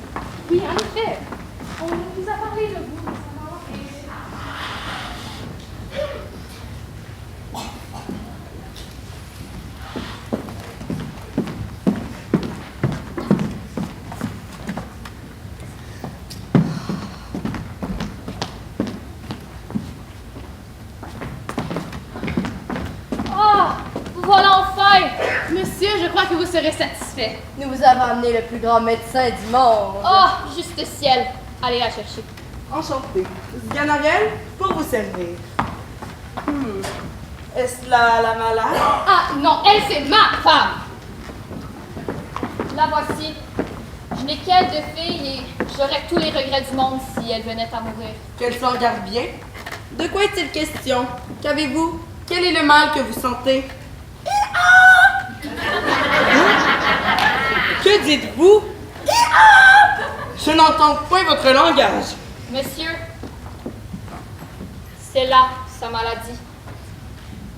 Oui, en effet. On vous a parlé de vous récemment et... Voilà enfin! Monsieur, je crois que vous serez satisfait. Nous vous avons amené le plus grand médecin du monde. Oh, juste ciel! Allez la chercher. Enchanté. Sganariel, pour vous servir. Est-ce la malade? Ah non, elle c'est ma femme. La voici. Je n'ai qu'elle de fille et j'aurais tous les regrets du monde si elle venait à mourir. Qu'elle s'en garde bien. De quoi est-il question? Qu'avez-vous? Quel est le mal que vous sentez? Que dites-vous? Je n'entends point votre langage. Monsieur, c'est là sa maladie.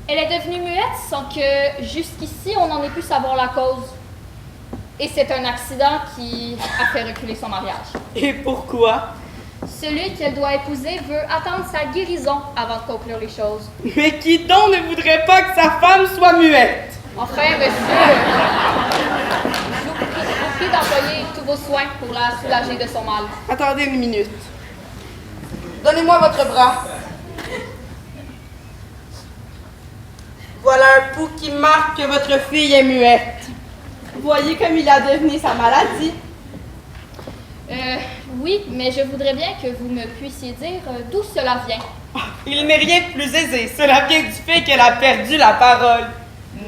Elle est devenue muette sans que jusqu'ici on en ait pu savoir la cause. Et c'est un accident qui a fait reculer son mariage. Et pourquoi? Celui qu'elle doit épouser veut attendre sa guérison avant de conclure les choses. Mais qui donc ne voudrait pas que sa femme soit muette? Enfin, monsieur, je vous prie d'employer tous vos soins pour la soulager de son mal. Attendez une minute. Donnez-moi votre bras. Voilà un pouls qui marque que votre fille est muette. Voyez comme il a devenu sa maladie. Oui, mais je voudrais bien que vous me puissiez dire d'où cela vient. Il n'est rien de plus aisé. Cela vient du fait qu'elle a perdu la parole.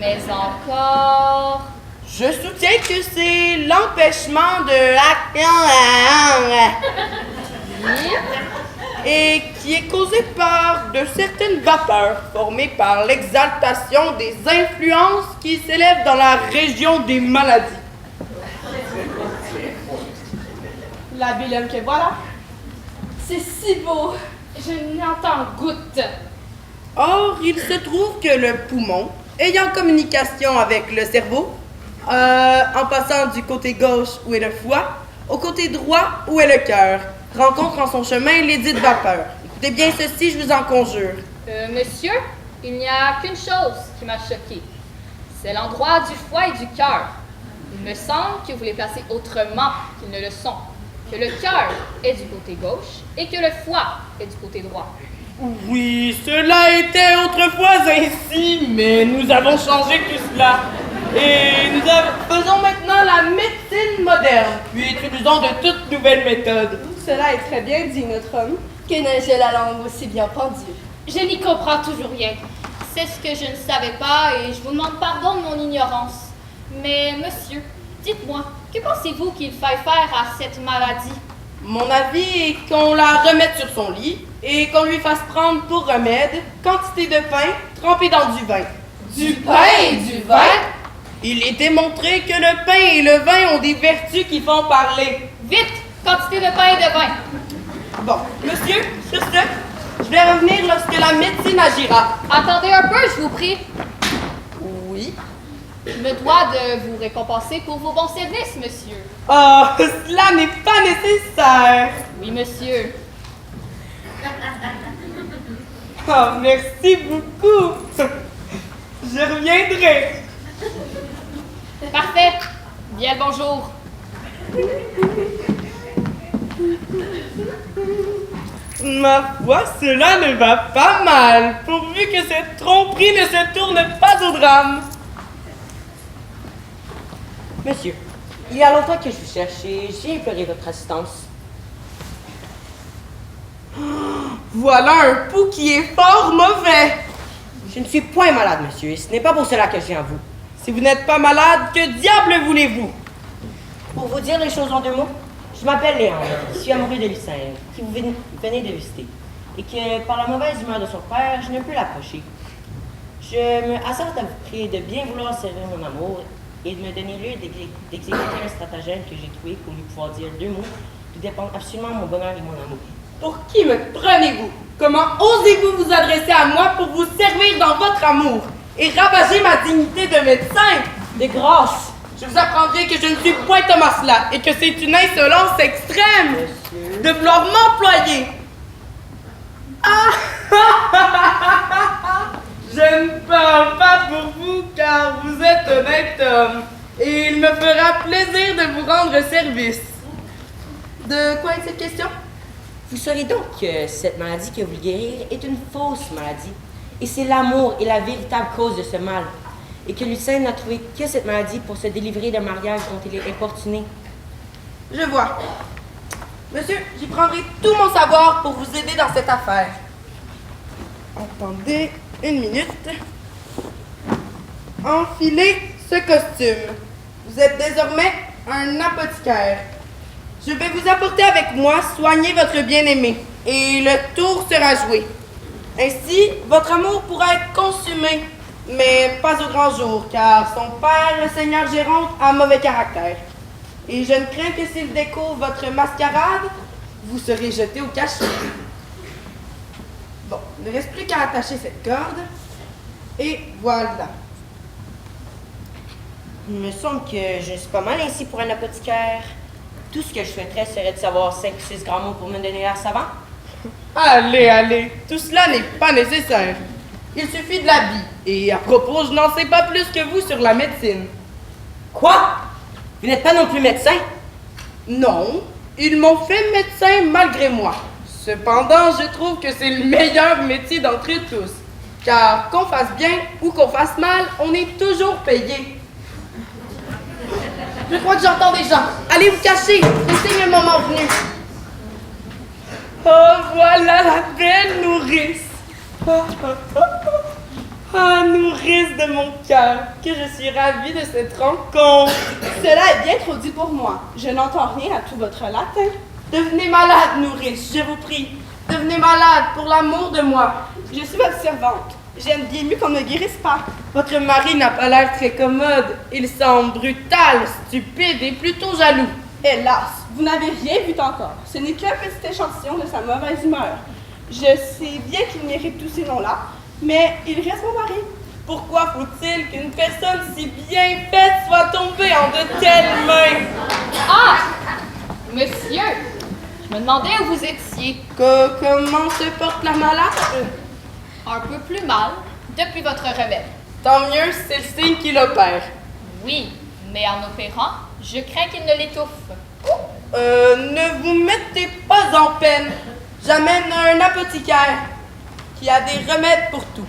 Mais encore... Je soutiens que c'est l'empêchement de et qui est causé par de certaines vapeurs formées par l'exaltation des influences qui s'élèvent dans la région des maladies. La belle homme que voilà. C'est si beau. Je n'entends goutte. Or, il se trouve que le poumon, ayant communication avec le cerveau, en passant du côté gauche où est le foie, au côté droit où est le cœur, rencontre en son chemin les dites vapeurs. Écoutez bien ceci, je vous en conjure. Monsieur, il n'y a qu'une chose qui m'a choquée. C'est l'endroit du foie et du cœur. Il me semble que vous les placez autrement qu'ils ne le sont. Que le cœur est du côté gauche et que le foie est du côté droit. Oui, cela était autrefois ainsi, mais nous avons changé tout cela. Et nous faisons maintenant la médecine moderne, puis utilisons de toutes nouvelles méthodes. Cela est très bien dit, notre homme. Que n'ai-je la langue aussi bien pendue? Je n'y comprends toujours rien. C'est ce que je ne savais pas et je vous demande pardon de mon ignorance. Mais monsieur, dites-moi, que pensez-vous qu'il faille faire à cette maladie? Mon avis est qu'on la remette sur son lit et qu'on lui fasse prendre pour remède quantité de pain trempé dans du vin. Du pain et du vin? Il est démontré que le pain et le vin ont des vertus qui font parler. Vite, quantité de pain et de vin. Bon, monsieur, sur ce, je vais revenir lorsque la médecine agira. Attendez un peu, je vous prie. Oui. Je me dois de vous récompenser pour vos bons services, monsieur. Oh, cela n'est pas nécessaire. Oui, monsieur. Oh, merci beaucoup. Je reviendrai. Parfait. Bien le bonjour. Ma foi, cela ne va pas mal, pourvu que cette tromperie ne se tourne pas au drame. Monsieur, il y a longtemps que je vous cherche et j'ai imploré votre assistance. Voilà un pouls qui est fort mauvais. Je ne suis point malade, monsieur, et ce n'est pas pour cela que je viens à vous. Si vous n'êtes pas malade, que diable voulez-vous? Pour vous dire les choses en 2 mots, je m'appelle Léandre, je suis amoureux de Lucine, qui vous venez de visiter, et que par la mauvaise humeur de son père, je ne peux l'approcher. Je me hasarde à vous prier de bien vouloir servir mon amour et de me donner lieu d'exécuter un stratagème que j'ai trouvé pour lui pouvoir dire 2 mots qui dépendent absolument de mon bonheur et mon amour. Pour qui me prenez-vous? Comment osez-vous vous adresser à moi pour vous servir dans votre amour et ravager ma dignité de médecin? De grâce! Je vous apprendrai que je ne suis point Thomas là et que c'est une insolence extrême de vouloir m'employer. Ah! Je ne parle pas pour vous car vous êtes honnête homme et il me fera plaisir de vous rendre service. De quoi est-il question? Vous saurez donc que cette maladie que vous guérir est une fausse maladie, et c'est l'amour est la véritable cause de ce mal, et que Lucien n'a trouvé que cette maladie pour se délivrer d'un mariage dont il est importuné. Je vois. Monsieur, j'y prendrai tout mon savoir pour vous aider dans cette affaire. Attendez une minute. Enfilez ce costume. Vous êtes désormais un apothicaire. Je vais vous apporter avec moi soigner votre bien-aimé et le tour sera joué. Ainsi, votre amour pourra être consumé, mais pas au grand jour, car son père, le seigneur Géronte, a un mauvais caractère. Et je ne crains que s'il découvre votre mascarade, vous serez jeté au cachot. Bon, il ne reste plus qu'à attacher cette corde. Et voilà. Il me semble que je suis pas mal ainsi pour un apothicaire. Tout ce que je souhaiterais serait de savoir 5 ou 6 grands mots pour me donner l'air savant. Allez, allez, tout cela n'est pas nécessaire. Il suffit de l'habit. Et à propos, je n'en sais pas plus que vous sur la médecine. Quoi? Vous n'êtes pas non plus médecin? Non, ils m'ont fait médecin malgré moi. Cependant, je trouve que c'est le meilleur métier d'entre eux tous. Car qu'on fasse bien ou qu'on fasse mal, on est toujours payé. Je crois que j'entends des gens. Allez vous cacher, c'est signe le moment venu. Oh, voilà la belle nourrice. Ah, nourrice de mon cœur, que je suis ravie de cette rencontre. Cela est bien trop dit pour moi. Je n'entends rien à tout votre latin. Devenez malade, nourrice, je vous prie. Devenez malade pour l'amour de moi. Je suis votre servante. J'aime bien mieux qu'on ne me guérisse pas. Votre mari n'a pas l'air très commode. Il semble brutal, stupide et plutôt jaloux. Hélas, vous n'avez rien vu encore. Ce n'est qu'un petit échantillon de sa mauvaise humeur. Je sais bien qu'il mérite tous ces noms-là, mais il reste mon mari. Pourquoi faut-il qu'une personne si bien faite soit tombée en de telles mains? Ah! Monsieur, je me demandais où vous étiez. Comment se porte la malade? Un peu plus mal depuis votre remède. Tant mieux, c'est le signe qu'il opère. Oui, mais en opérant, je crains qu'il ne l'étouffe. Ne vous mettez pas en peine. J'amène un apothicaire qui a des remèdes pour tout.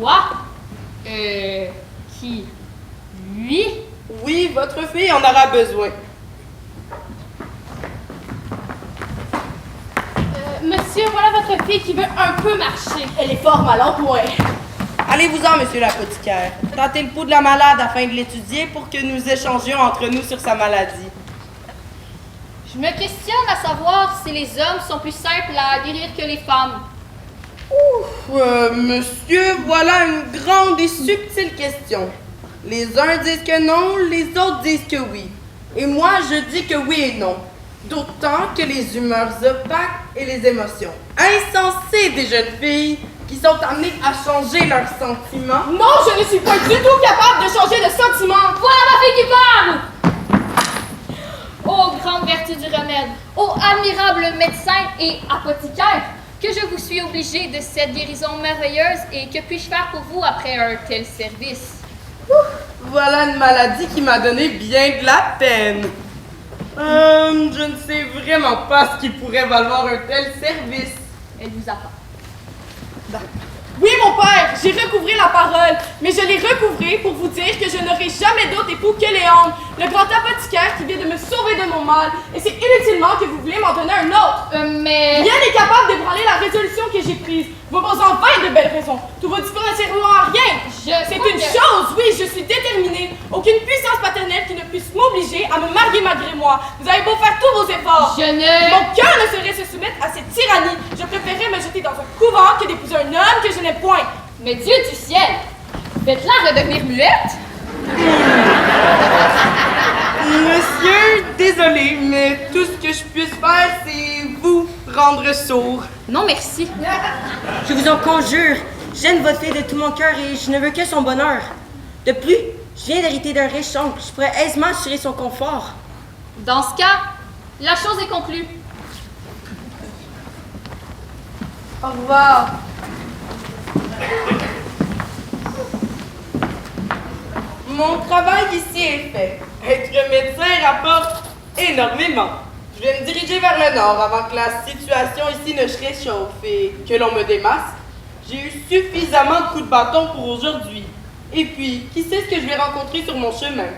Quoi? Qui? Lui? Oui, votre fille en aura besoin. Monsieur, voilà votre fille qui veut un peu marcher. Elle est fort mal en point. Allez-vous-en, monsieur l'apothicaire. Tentez le pouls de la malade afin de l'étudier pour que nous échangions entre nous sur sa maladie. Je me questionne à savoir si les hommes sont plus simples à guérir que les femmes. Monsieur, voilà une grande et subtile question. Les uns disent que non, les autres disent que oui. Et moi, je dis que oui et non. D'autant que les humeurs opaques et les émotions insensées des jeunes filles qui sont amenées à changer leurs sentiments. Non, je ne suis pas du tout capable de changer de sentiment. Voilà ma fille qui parle! Ô grande vertu du remède, ô admirable médecin et apothicaire, que je vous suis obligée de cette guérison merveilleuse et que puis-je faire pour vous après un tel service? Voilà une maladie qui m'a donné bien de la peine. Je ne sais vraiment pas ce qui pourrait valoir un tel service. Elle vous attend. Oui, mon père, j'ai recouvré la parole, mais je l'ai recouvrée pour vous dire que je n'aurai jamais d'autre époux que Léon, le grand apothicaire qui vient de me sauver de mon mal, et c'est inutilement que vous voulez m'en donner un autre. Mais... Rien n'est capable d'ébranler la résolution que j'ai prise. Vous posant 20 de belles raisons. Tous vos discours ne serviront à rien. C'est une chose, oui, je suis déterminée. Aucune puissance paternelle qui ne puisse m'obliger à me marier malgré moi. Vous avez beau faire tous vos efforts. Mon cœur ne saurait se soumettre à cette tyrannie. Je préférerais me jeter dans un couvent que d'épouser un homme que je n'aime point. Mais Dieu du ciel, faites-la redevenir muette? Monsieur, désolé, mais tout ce que je puisse faire, c'est vous rendre sourd. Non, merci. Je vous en conjure, j'aime votre fille de tout mon cœur et je ne veux que son bonheur. De plus, je viens d'hériter d'un riche oncle, je pourrais aisément assurer son confort. Dans ce cas, la chose est conclue. Au revoir. Mon travail ici est fait. Être médecin rapporte énormément. Je vais me diriger vers le nord avant que la situation ici ne se réchauffe et que l'on me démasse. J'ai eu suffisamment de coups de bâton pour aujourd'hui. Et puis, qui sait ce que je vais rencontrer sur mon chemin?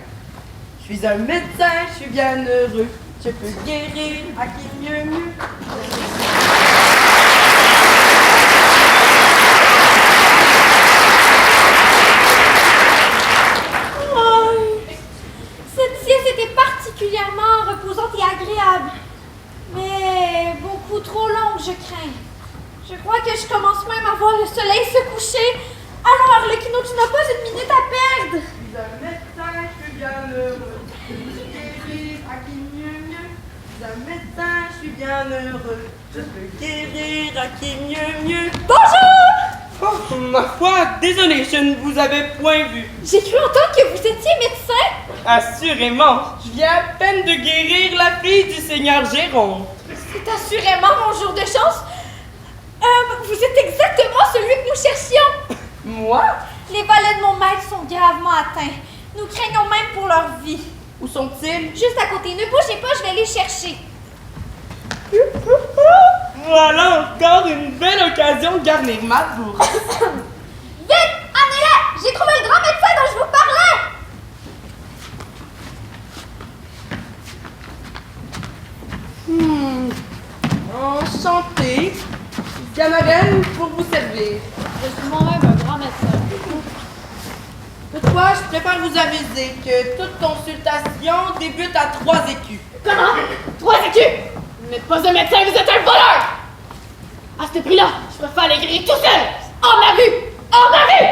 Je suis un médecin, je suis bien heureux. Je peux guérir à qui mieux. Cette sieste était particulièrement reposante et agréable, mais beaucoup trop longue, je crains. Je crois que je commence même à voir le soleil se coucher. Alors, Arlecchino, tu n'as pas une minute à perdre. Je suis un médecin, je suis bien heureux. Je peux guérir à qui mieux. Je suis un médecin, je suis bien heureux. Je peux guérir à qui mieux. Bonjour! Oh, ma foi, désolé, je ne vous avais point vu. J'ai cru entendre que vous étiez médecin. Assurément, je viens à peine de guérir la fille du seigneur Jérôme. C'est assurément mon jour de chance. Vous êtes exactement celui que nous cherchions. Moi? Les valets de mon maître sont gravement atteints. Nous craignons même pour leur vie. Où sont-ils? Juste à côté. Ne bougez pas, je vais les chercher. Voilà encore une belle occasion de garnir ma bourse. Vite, amenez-les! J'ai trouvé le grand médecin dont je vous parlais. Enchanté. Camarade pour vous servir. Je suis moi-même un grand médecin. Toutefois, je préfère vous aviser que toute consultation débute à 3 écus. Comment? 3 écus? Vous n'êtes pas un médecin, vous êtes un voleur! À ce prix-là, je préfère les griller tout seul! Hors ma vue! Hors ma vue!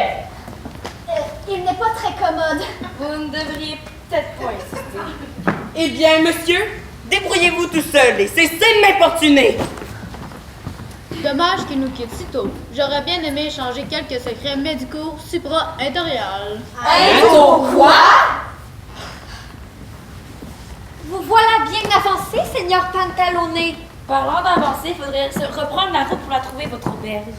Il n'est pas très commode. Vous ne devriez peut-être pas insister. Eh bien, monsieur, débrouillez-vous tout seul et cessez de m'importuner. Dommage qu'il nous quitte si tôt. J'aurais bien aimé échanger quelques secrets médicaux supra-intérieurs. Quoi? Vous voilà bien avancé, Seigneur Pantalone. Parlant d'avancer, il faudrait se reprendre la route pour la trouver, votre auberge.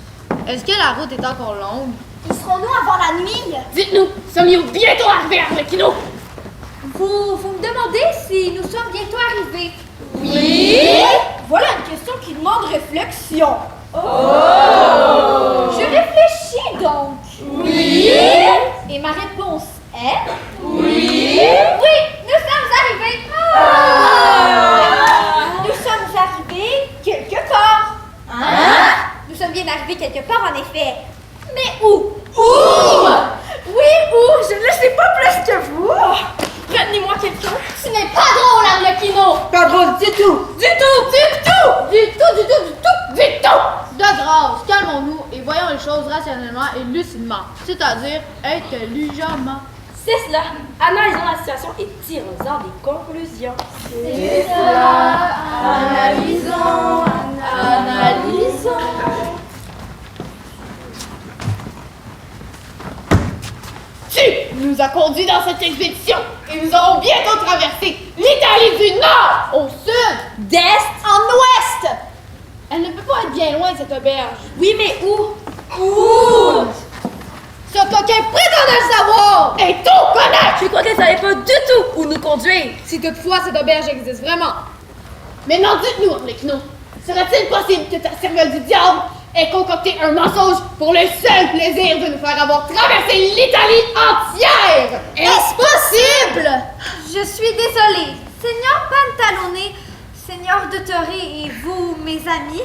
Est-ce que la route est encore longue? Y serons-nous avant la nuit? Dites-nous, sommes-nous bientôt arrivés à Arlecchino? Vous me demandez si nous sommes bientôt arrivés. Oui! Voilà une question qui demande réflexion. Je réfléchis donc. Oui! Et ma réponse est... Oui! Oui, nous sommes arrivés. Nous sommes arrivés quelque part. Nous sommes bien arrivés quelque part, en effet. Mais où? Oui, où? Je ne sais pas plus que vous. Retenez-moi quelqu'un. Ce n'est pas drôle, Arlecchino. Pas drôle du tout. De grâce, calmons-nous et voyons les choses rationnellement et lucidement, c'est-à-dire intelligemment. C'est cela. Analysons la situation et tirons-en des conclusions. C'est cela. Analysons. Tu nous as conduits dans cette expédition et nous aurons bientôt traversé l'Italie du Nord Au sud, D'est. En ouest. elle ne peut pas être bien loin, cette auberge. Oui, mais où? Ce coquin prétendait le savoir! et tout connaître! Je crois qu'elle ne savait pas du tout où nous conduire. Si toutefois cette auberge existe vraiment. Maintenant, dites-nous, Arlecchino, serait-il possible que ta cervelle du diable ait concocté un mensonge pour le seul plaisir de nous faire avoir traversé l'Italie entière? Est-ce possible? Je suis désolée. Seigneur Pantalone, Seigneur de Toré et vous, mes amis.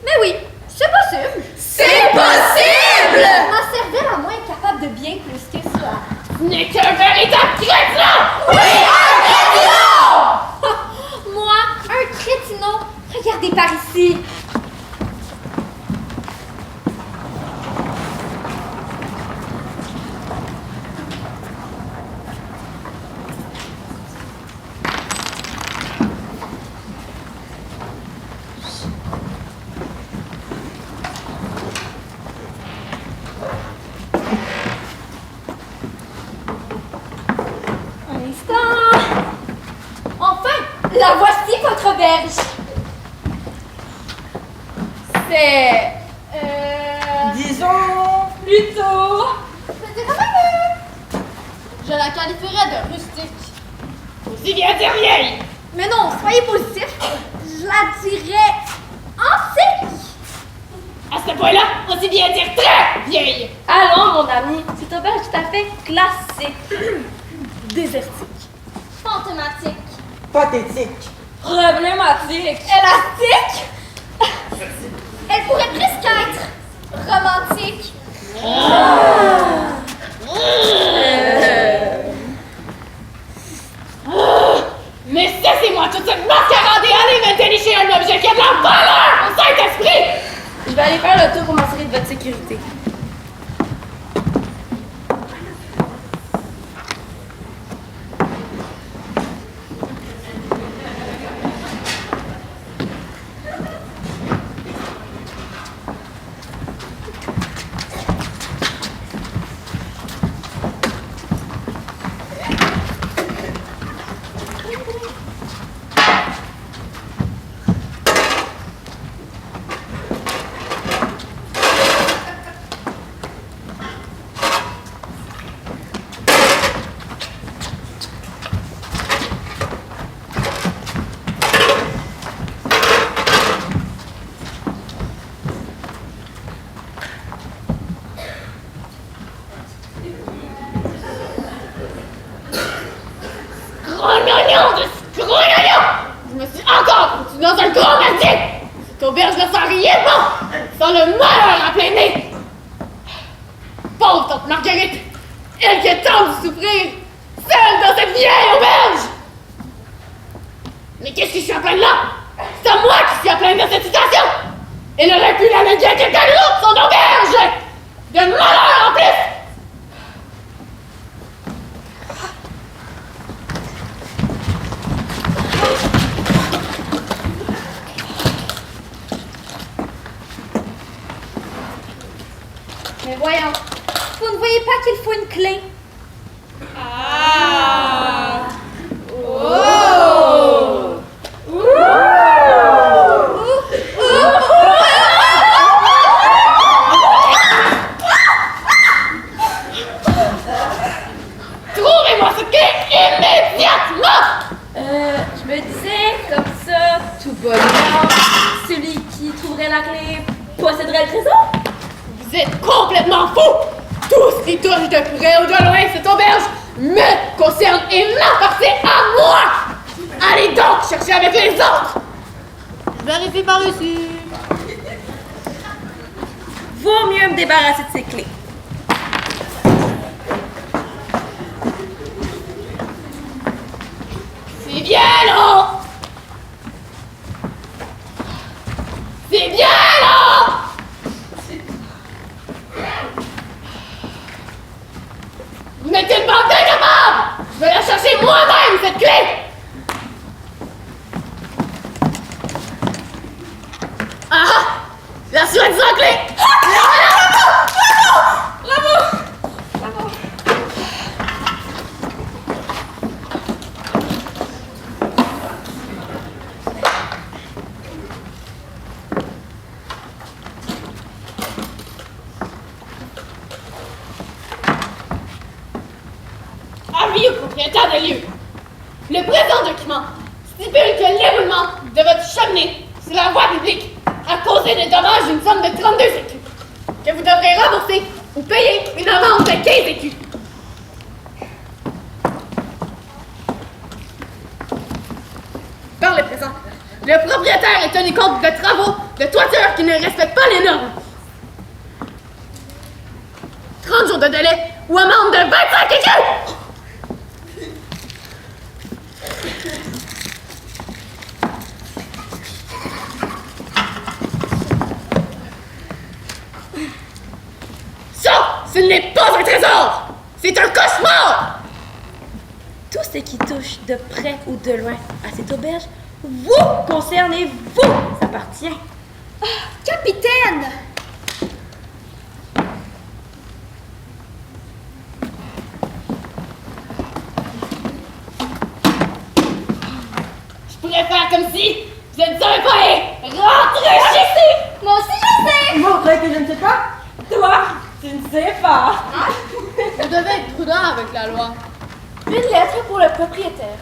Mais oui, c'est possible. C'est possible! Ma cervelle à moi est capable de bien plus que cela. Ce n'est qu'un véritable crétin! Moi, un crétino. Regardez par ici. Un instant. Enfin, la voici votre auberge. C'est... Disons... Plutôt. Je la qualifierais de rustique. Aussi bien dire vieille! Mais non, soyez positif. Je la dirais antique. À ce point-là, aussi bien dire très vieille! Allons, mon ami. C'est un auberge tout à fait classique. Désertique. Fantomatique. Pathétique. Problématique. Élastique? Elle pourrait presque être romantique. Mais cessez-moi toute cette mascarade et allez me dénicher un objet qui a de la valeur au Saint-Esprit! Je vais aller faire le tour pour m'assurer de votre sécurité. Je me suis encore foutu dans un gros merdier! Cette auberge ne sent rien de bon! Sans le malheur à plein nez! Pauvre tante Marguerite! Elle qui est tant de souffrir! Seule dans cette vieille auberge! Mais qu'est-ce que je suis à plaindre là? C'est à moi qui suis à plaindre de cette situation! Elle aurait pu la léguer à quelqu'un d'autre, son auberge! De malheur en plus! Mais voyons, vous ne voyez pas qu'il faut une clé? Ah! Oh! Trouvez-moi ce clé immédiatement! Je me disais, comme ça, tout bonnement, celui qui trouverait la clé posséderait le trésor? Vous êtes complètement fou! Tout ce qui touche de près ou de loin cette auberge me concerne et m'appartient à moi! Allez donc chercher avec les autres! Vérifiez par ici. Vaut mieux me débarrasser de ces clés. C'est bien long! C'est bien long! Vous n'êtes une bande d'incapables! Je vais la chercher moi-même, cette clé! Ah! La soi-disant clé! Avis au propriétaire de lieu. Le présent document stipule que l'éboulement de votre cheminée sur la voie publique a causé des dommages d'une somme de 32 écus, que vous devrez rembourser ou payer une amende de 15 écus. Par le présent, le propriétaire est tenu compte de travaux de toiture qui ne respectent pas les normes. 30 jours de délai ou amende de 25 écus! Ça, ce n'est pas un trésor! C'est un cauchemar! Tout ce qui touche de près ou de loin à cette auberge vous concerne et vous appartient. Ah, capitaine! Je pourrais faire comme si je ne savais pas et rentrer ici! Moi aussi je sais! Montrez que je ne sais pas. Toi, tu ne sais pas. Vous devez être prudent avec la loi. Une lettre pour le propriétaire.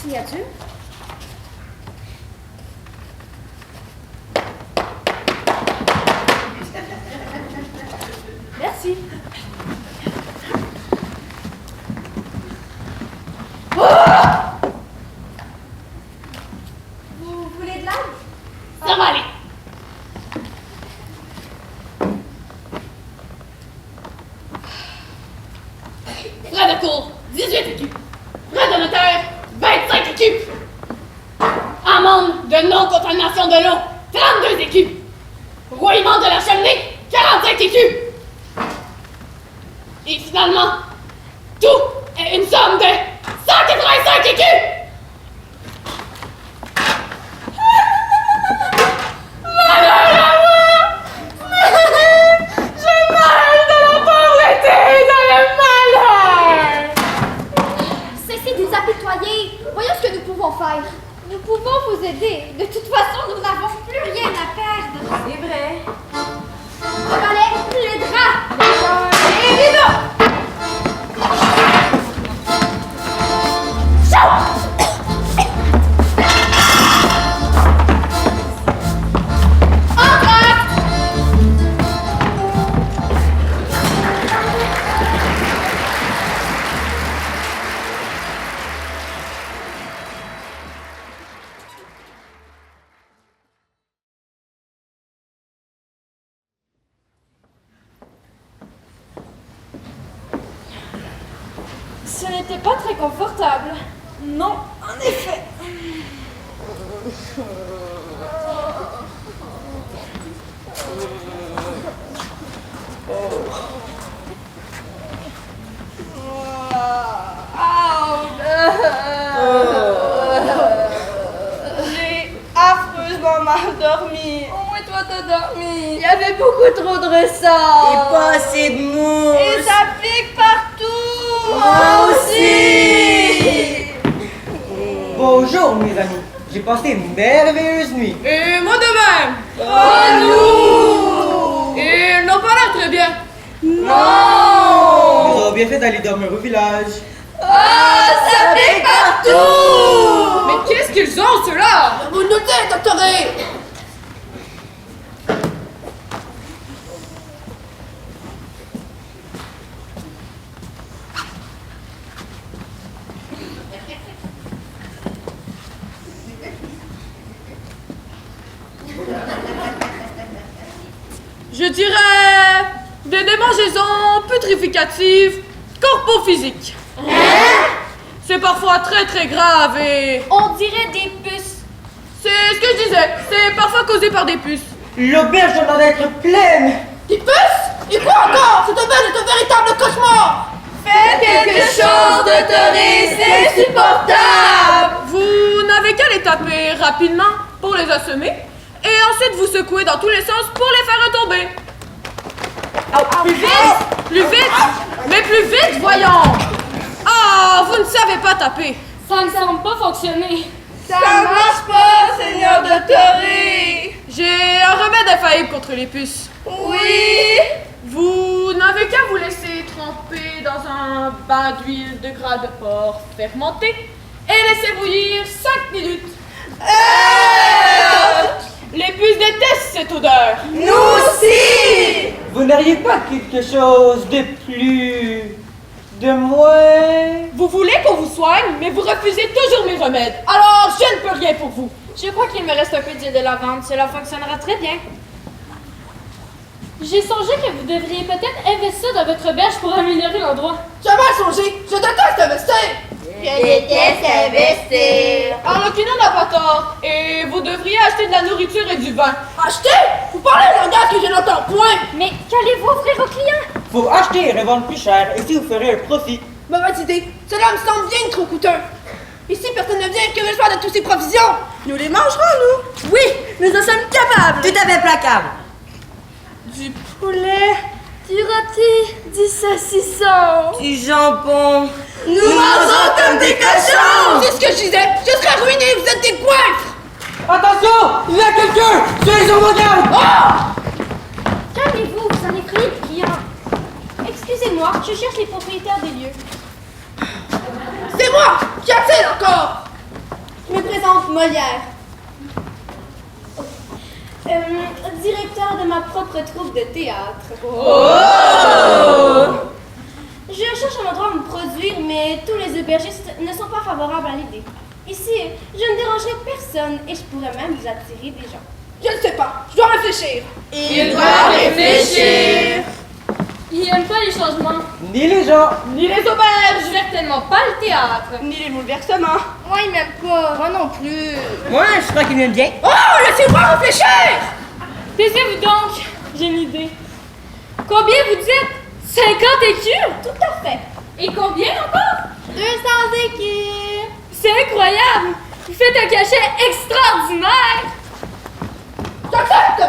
Signature. Merci. Vous voulez de l'aide? Ça va aller. Frais de cour, 18 écus. Frais de notaire, 25 écus. Amende de non-contamination de l'eau, 32 écus. Rouillement de la cheminée, 45 écus. Et finalement, tout est une somme de 185 écus. Malheur à moi! Je meurs de la pauvreté et dans le malheur! Cessez de vous apitoyer. Voyons ce que nous pouvons faire. Nous pouvons vous aider. De toute façon, nous n'avons plus rien à perdre. C'est vrai. Le balai, les draps, les rideaux. Ce n'était pas très confortable. Non, en effet. J'ai affreusement mal dormi. Au moins toi t'as dormi. Il y avait beaucoup trop de ressort. Et pas assez de mousse. Et ça pique partout. Moi aussi. Bonjour mes amis, j'ai passé une merveilleuse nuit. Et moi de même. Nous. Et ils n'ont pas l'air très bien. Nous avons bien fait d'aller dormir au village. Ça pique partout. Mais qu'est-ce qu'ils ont ceux-là? Vous nous dites, doctoré. Je dirais des démangeaisons putrificatives corpo-physiques. C'est parfois très très grave et... On dirait des puces. C'est ce que je disais, c'est parfois causé par des puces. L'auberge doit être pleine. Des puces? Et quoi encore? Cette auberge est un véritable cauchemar. Faites quelque chose, doctoré, c'est insupportable. Vous n'avez qu'à les taper rapidement pour les assommer et ensuite vous secouer dans tous les sens pour les faire retomber. Plus vite! Plus vite! Mais plus vite, voyons! Ah, vous ne savez pas taper! Ça ne semble pas fonctionner. Ça marche pas, Seigneur Doctoré! J'ai un remède infaillible contre les puces. Oui! Vous n'avez qu'à vous laisser tremper dans un bain d'huile de gras de porc fermenté et laisser bouillir 5 minutes. Les puces détestent cette odeur. Nous aussi! Vous n'auriez pas quelque chose de plus... de moins... Vous voulez qu'on vous soigne, mais vous refusez toujours mes remèdes. Alors, je ne peux rien pour vous. Je crois qu'il me reste un peu d'huile de lavande. Cela fonctionnera très bien. J'ai songé que vous devriez peut-être investir dans votre auberge pour améliorer l'endroit. J'ai mal songé. Je déteste investir. Je déteste investir. Arlecchino n'a pas tort. Et vous devriez acheter de la nourriture et du vin. Acheter? Vous parlez un langage que je n'entends point. Mais qu'allez-vous offrir aux clients? Faut acheter et revendre plus cher, et si vous ferez un profit. Mauvaise idée. Cela me semble bien trop coûteux. Et si personne ne vient, que vais-je faire de toutes ces provisions? Nous les mangerons, nous. Oui, nous en sommes capables. Tout à fait placable. Du poulet, du rôti, du saucisson, Du jambon. Nous mangeons comme des cochons! C'est ce que je disais! Je serais ruiné, vous êtes des goinfres! Attention! Il y a quelqu'un! Soyez sur vos gardes! Oh! Calmez-vous, vous en effrayez le client. Excusez-moi, je cherche les propriétaires des lieux. C'est moi! Qu'y a-t-il encore? Je me présente Molière. Directeur de ma propre troupe de théâtre. Oh! Je cherche un endroit où me produire, mais tous les aubergistes ne sont pas favorables à l'idée. Ici, je ne dérangerai personne et je pourrais même vous attirer des gens. Je ne sais pas, je dois réfléchir. Il doit réfléchir. Il n'aime pas les changements. Ni les gens. Ni les auberges. Certainement pas le théâtre. Ni les bouleversements. Moi, il m'aime pas. Moi non plus. Moi, je crois qu'il m'aime bien. Oh, laissez-moi réfléchir! Taisez-vous donc, j'ai une idée. Combien vous dites? 50 écus? Tout à fait. Et combien encore? 200 équipes. C'est incroyable! Vous faites un cachet extraordinaire! J'accepte!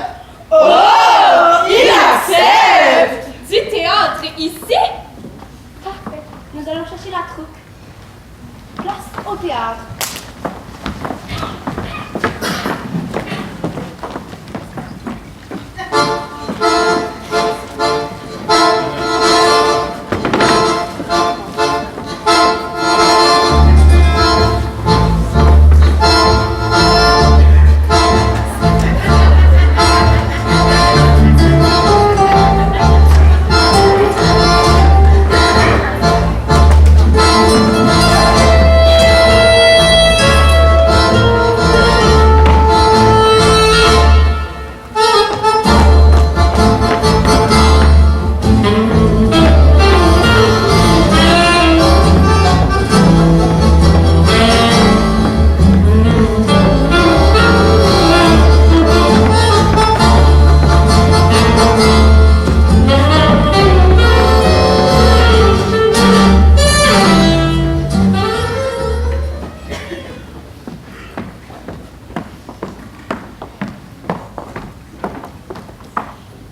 Oh! Il accepte! Du théâtre ici? Parfait. Nous allons chercher la troupe. Place au théâtre.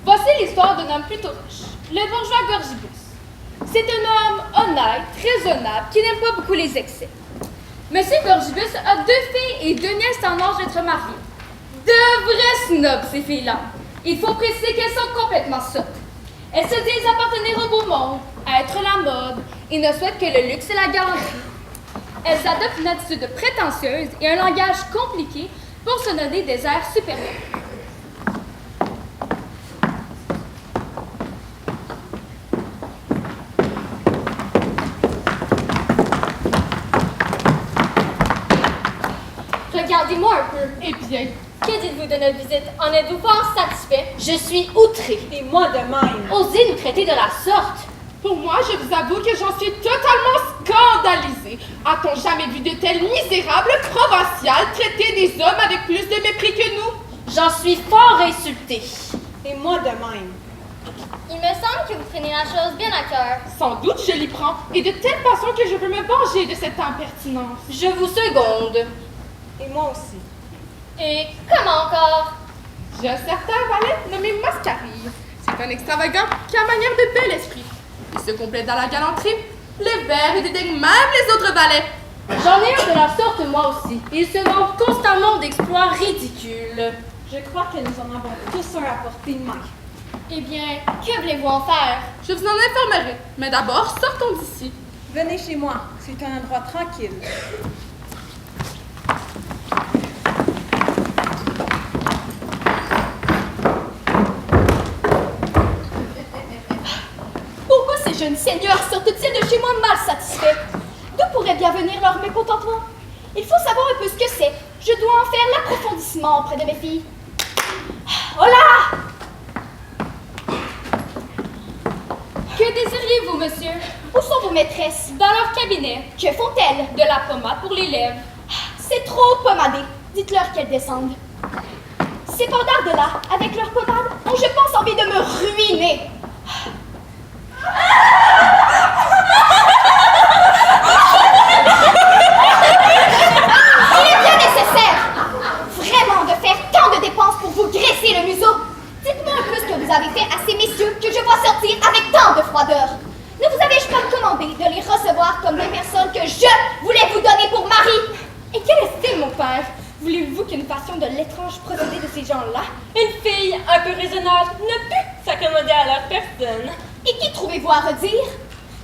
Voici l'histoire d'un homme plutôt riche, le bourgeois Gorgibus. C'est un homme honnête, raisonnable, qui n'aime pas beaucoup les excès. Monsieur Gorgibus a 2 filles et 2 nièces en âge d'être mariées. De vrais snobs, ces filles-là. Il faut préciser qu'elles sont complètement sottes. Elles se disent appartenir au beau monde, être la mode, et ne souhaitent que le luxe et la galanterie. Elles adoptent une attitude prétentieuse et un langage compliqué pour se donner des airs supérieurs. Regardez-moi un peu. Eh bien, Que dites-vous de notre visite? En êtes-vous fort satisfait? Je suis outrée. Et moi de même. Osez nous traiter de la sorte. pour moi, je vous avoue que j'en suis totalement scandalisée. A-t-on jamais vu de tels misérables provinciales traiter des hommes avec plus de mépris que nous? J'en suis fort insultée. Et moi de même. Il me semble que vous prenez la chose bien à cœur. Sans doute je l'y prends, et de telle façon que je veux me venger de cette impertinence. Je vous seconde. Et moi aussi. Et comment encore? J'ai un certain valet nommé Mascarille. C'est un extravagant qui a manière de bel esprit. Il se complète dans la galanterie, les vers et dédaigne même les autres valets. J'en ai un de la sorte moi aussi. Il se vante constamment d'exploits ridicules. Je crois que nous en avons tous un à portée de main. Eh bien, que voulez-vous en faire? Je vous en informerai, mais d'abord, sortons d'ici. Venez chez moi, c'est un endroit tranquille. Pourquoi ces jeunes seigneurs sortent-ils de chez moi mal satisfaits? D'où pourrait bien venir leur mécontentement? Il faut savoir un peu ce que c'est. Je dois en faire l'approfondissement auprès de mes filles. Hola! Que désiriez-vous, monsieur? Où sont vos maîtresses? Dans leur cabinet. Que font-elles? De la pommade pour les lèvres. C'est trop pommadé. Dites-leur qu'elles descendent. Ces pendards de là, avec leur pommade, ont, je pense, envie de me ruiner. Il est bien nécessaire, vraiment, de faire tant de dépenses pour vous graisser le museau. Dites-moi un peu ce que vous avez fait à ces messieurs que je vois sortir avec tant de froideur. Ne vous avais-je pas commandé de les recevoir comme des personnes que je voulais vous donner pour mari? Et quelle estime, mon père? Voulez-vous que nous fassions de l'étrange procédé de ces gens-là? Une fille un peu raisonnable ne peut s'accommoder à leur personne. Et qui trouvez-vous à redire?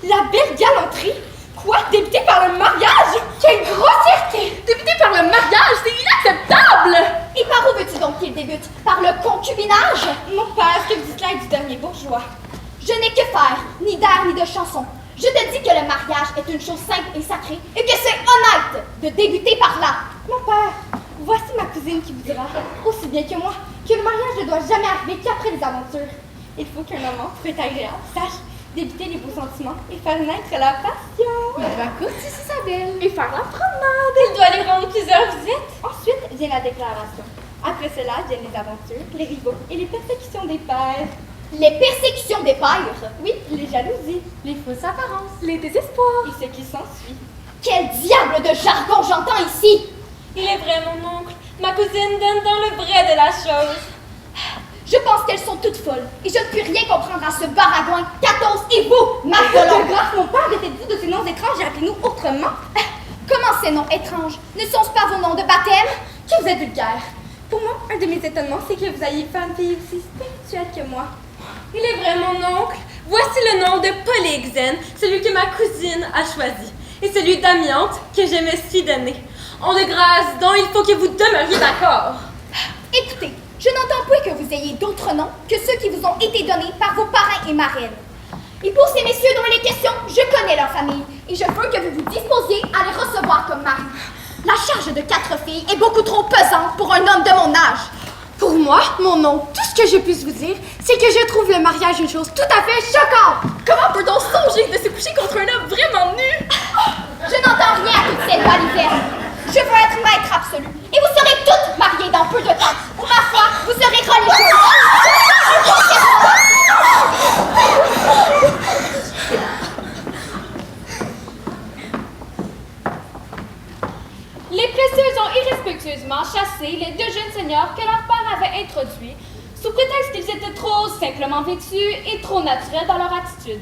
La belle galanterie? Quoi? Débutée par le mariage? Quelle grossièreté! Débutée par le mariage, c'est inacceptable! Et par où veux-tu donc qu'il débute? Par le concubinage? Mon père, que vous dites là est du dernier bourgeois. Je n'ai que faire, ni d'air ni de chanson. Je te dis que le mariage est une chose simple et sacrée et que c'est honnête de débuter par là. Mon père, voici ma cousine qui vous dira, aussi bien que moi, que le mariage ne doit jamais arriver qu'après les aventures. Il faut qu'un moment, pour être agréable, sache débuter les beaux sentiments et faire naître la passion. Il doit courtiser Isabelle. Et faire la promenade. Il doit lui rendre plusieurs visites. Ensuite vient la déclaration. Après cela viennent les aventures, les rivaux et les persécutions des pères. Les persécutions des pères? Oui, les jalousies, Les fausses apparences. les désespoirs et ce qui s'ensuit. Quel diable de jargon j'entends ici? Il est vrai, mon oncle. Ma cousine donne dans le vrai de la chose. Je pense qu'elles sont toutes folles et je ne puis rien comprendre à ce baragouin. Qu'athos et vous, Marcelon? Grâce, mon père était-il de ces noms étranges et appelez-nous autrement? Comment ces noms étranges? Ne sont-ce pas vos noms de baptême? Que vous êtes vulgaire. Pour moi, un de mes étonnements, c'est que vous ayez fait une fille aussi spirituelle que moi. Il est vrai, mon oncle. Voici le nom de Polygxène, celui que ma cousine a choisi, et celui d'Amiante, que je me suis donné. En de grâce, dont il faut que vous demeuriez d'accord. Écoutez, je n'entends point que vous ayez d'autres noms que ceux qui vous ont été donnés par vos parrains et marraines. Et pour ces messieurs dont il est question, je connais leur famille, et je veux que vous vous disposiez à les recevoir comme mari. La charge de 4 filles est beaucoup trop pesante pour un homme de mon âge. Pour moi, mon nom, tout ce que je puisse vous dire, c'est que je trouve le mariage une chose tout à fait choquante. Comment peut-on songer de se coucher contre un homme vraiment nu? Je n'entends rien à toutes ces balivernes. Je veux être maître absolu, et vous serez toutes mariées dans peu de temps. Ou ma foi, vous serez religieuses. Les précieuses ont irrespectueusement chassé les 2 jeunes seigneurs que leur père avait introduits, sous prétexte qu'ils étaient trop simplement vêtus et trop naturels dans leur attitude.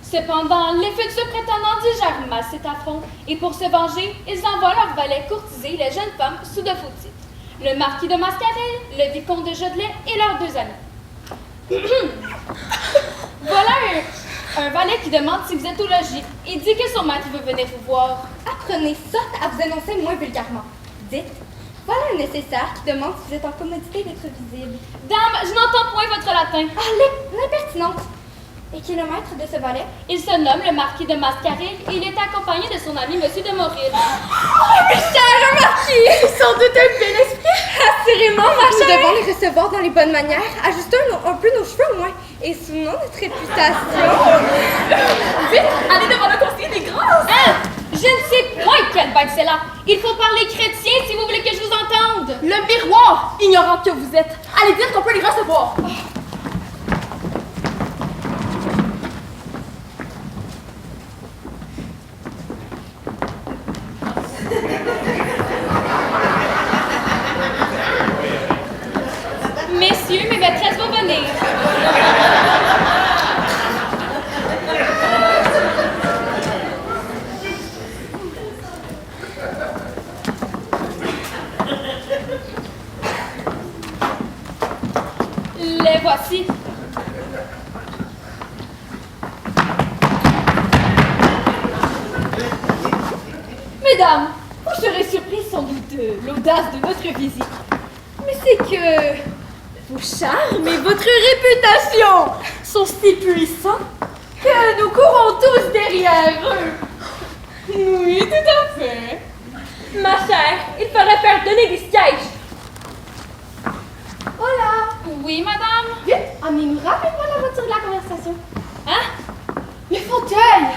Cependant, les futurs prétendants digèrent mal cet affront, et pour se venger, ils envoient leurs valets courtiser les jeunes femmes sous de faux titres. Le marquis de Mascarel, le vicomte de Jodelet et leurs 2 amis. Voilà un valet qui demande si vous êtes au logis et dit que son maître veut venir vous voir. Apprenez sorte à vous annoncer moins vulgairement. Dites, voilà un nécessaire qui demande si vous êtes en commodité d'être visible. Dame, je n'entends point votre latin. Ah, l'impertinente! Et qui est le maître de ce valet? Il se nomme le marquis de Mascaril et il est accompagné de son ami monsieur de Moril. Cher marquis! Sans doute un bel esprit! Assurément, ma chère! Nous devons les recevoir dans les bonnes manières, ajuster un peu nos cheveux au moins, et soutenons notre réputation. Vite, allez devant le conseiller des grâces! Hein? Je ne sais point quelle bête c'est là. Il faut parler chrétien si vous voulez que je vous entende. Le miroir, ignorant que vous êtes. Allez dire qu'on peut les recevoir. Messieurs, mes maîtresses vont venir. Les voici. Mesdames, vous serez surprises sans doute de l'audace de votre visite. Mais c'est que vos charmes et votre réputation sont si puissants que nous courons tous derrière eux. Oui, tout à fait. Ma chère, il faudrait faire donner des sièges. Hola! Oui, madame? Vite, amenez-nous rapidement la voiture de la conversation. Hein? Les fauteuils!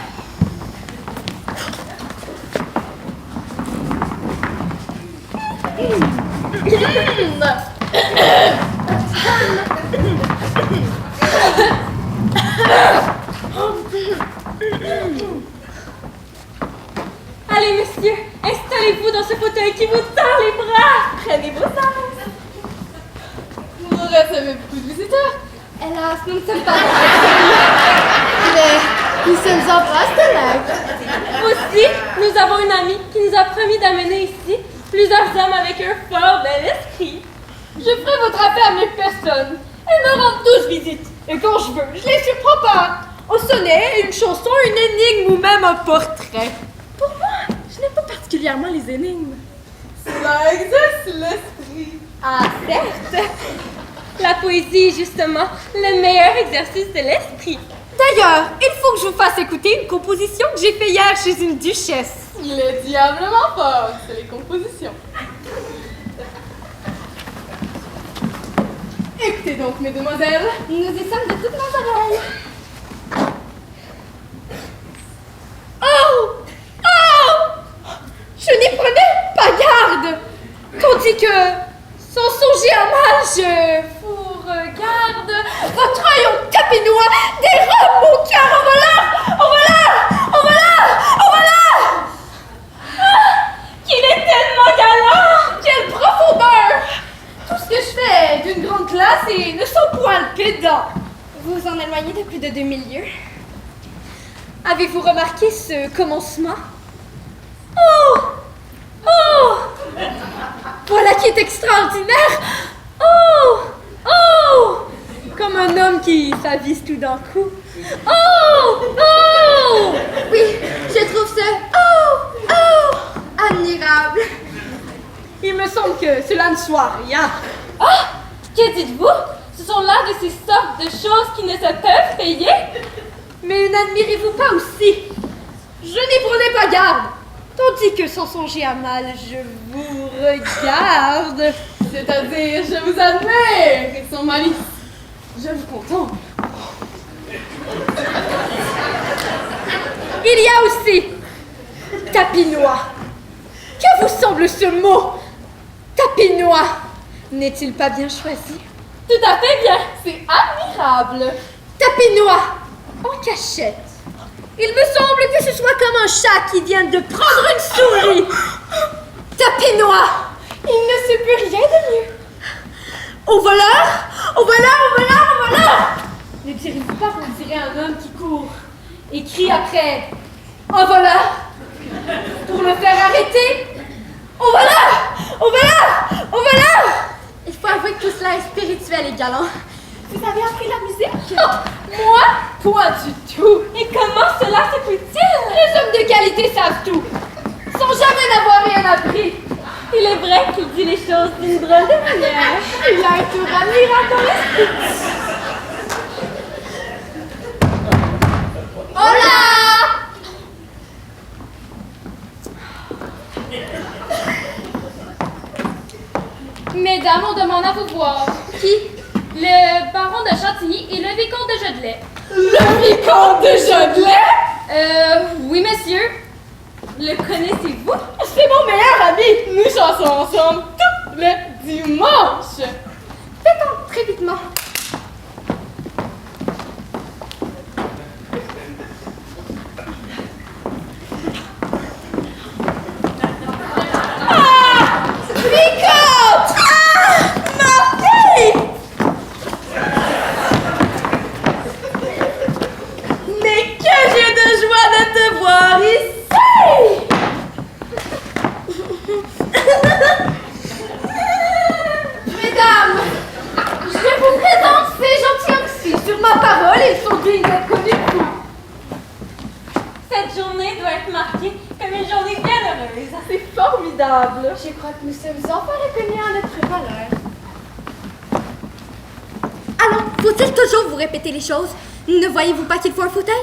Allez, messieurs, installez-vous dans ce fauteuil qui vous tend les bras. Prenez vos aises. Vous recevez beaucoup de visiteurs. Hélas, nous ne sommes pas mais nous sommes en Brastelette. Aussi, nous avons une amie qui nous a promis d'amener ici plusieurs hommes avec un fort bel esprit. Je ferai votre affaire à 1000 personnes. Elles me rendent tous visite. Et quand je veux, je les surprends par un sonnet, une chanson, une énigme ou même un portrait. Pour moi, je n'aime pas particulièrement les énigmes. Cela exerce l'esprit. Ah, certes. La poésie est justement le meilleur exercice de l'esprit. D'ailleurs, il faut que je vous fasse écouter une composition que j'ai faite hier chez une duchesse. Il est diablement fort, c'est les compositions. Écoutez donc, mesdemoiselles. Nous y sommes de toutes nos oreilles. Oh! Oh! Je n'y prenais pas garde! Tandis que, sans songer à mal, je vous regarde. Votre œil en tapinois dérobe mon cœur. En voilà! En voilà! En voilà! En voilà! Ah, qu'il est tellement galant! Quelle profondeur! Tout ce que je fais est d'une grande classe et ne sont point pédants. Vous en éloignez de plus de 2000 lieues. Avez-vous remarqué ce commencement? Oh! Oh! Voilà qui est extraordinaire! Oh! Oh! Comme un homme qui s'avise tout d'un coup. Oh! Oh! Oui, je trouve ça admirable. Il me semble que cela ne soit rien. Ah! Que dites-vous? Ce sont là de ces sortes de choses qui ne se peuvent payer? Mais n'admirez-vous pas aussi? Je n'y prenais pas garde. Tandis que sans songer à mal, je vous regarde. C'est-à-dire, je vous admire et sans malice. Je vous contemple. Il y a aussi tapinois. Que vous semble ce mot? Tapinois. N'est-il pas bien choisi? Tout à fait bien, c'est admirable. Tapinois, en cachette. Il me semble que ce soit comme un chat qui vient de prendre une souris. Tapinois, il ne se peut rien de mieux. Au voleur, au voleur, au voleur, au voleur. Ne direz-vous pas qu'on dirait un homme qui court et crie après un voleur pour le faire arrêter? Au voleur, au voleur, au voleur. Il faut avouer que tout cela est spirituel et galant. Vous avez appris la musique? Moi? Point du tout. Et comment cela se peut-il? Les hommes de qualité savent tout, sans jamais n'avoir rien appris. Il est vrai qu'il dit les choses d'une drôle de manière. Il a un tour admirable dans l'esprit. Hola! Mesdames, on demande à vous voir. Qui? Le baron de Chantilly et le vicomte de Jodelet. Le vicomte de Jodelet? Oui, messieurs. Le connaissez-vous? C'est mon meilleur ami. Nous chansons ensemble tout le dimanche. Faites entrer vitement. Vicomte! Ah! Ma fille! Mais que j'ai de joie de te voir ici! Mesdames, je vous présente ces gentilshommes-ci. Sur ma parole, ils sont dignes d'être connus de vous. Cette journée doit être marquée comme une journée bien heureuse. C'est formidable. Je crois que nous sommes enfin reconnus à notre valeur. Allons, faut-il toujours vous répéter les choses? Ne voyez-vous pas qu'il faut un fauteuil?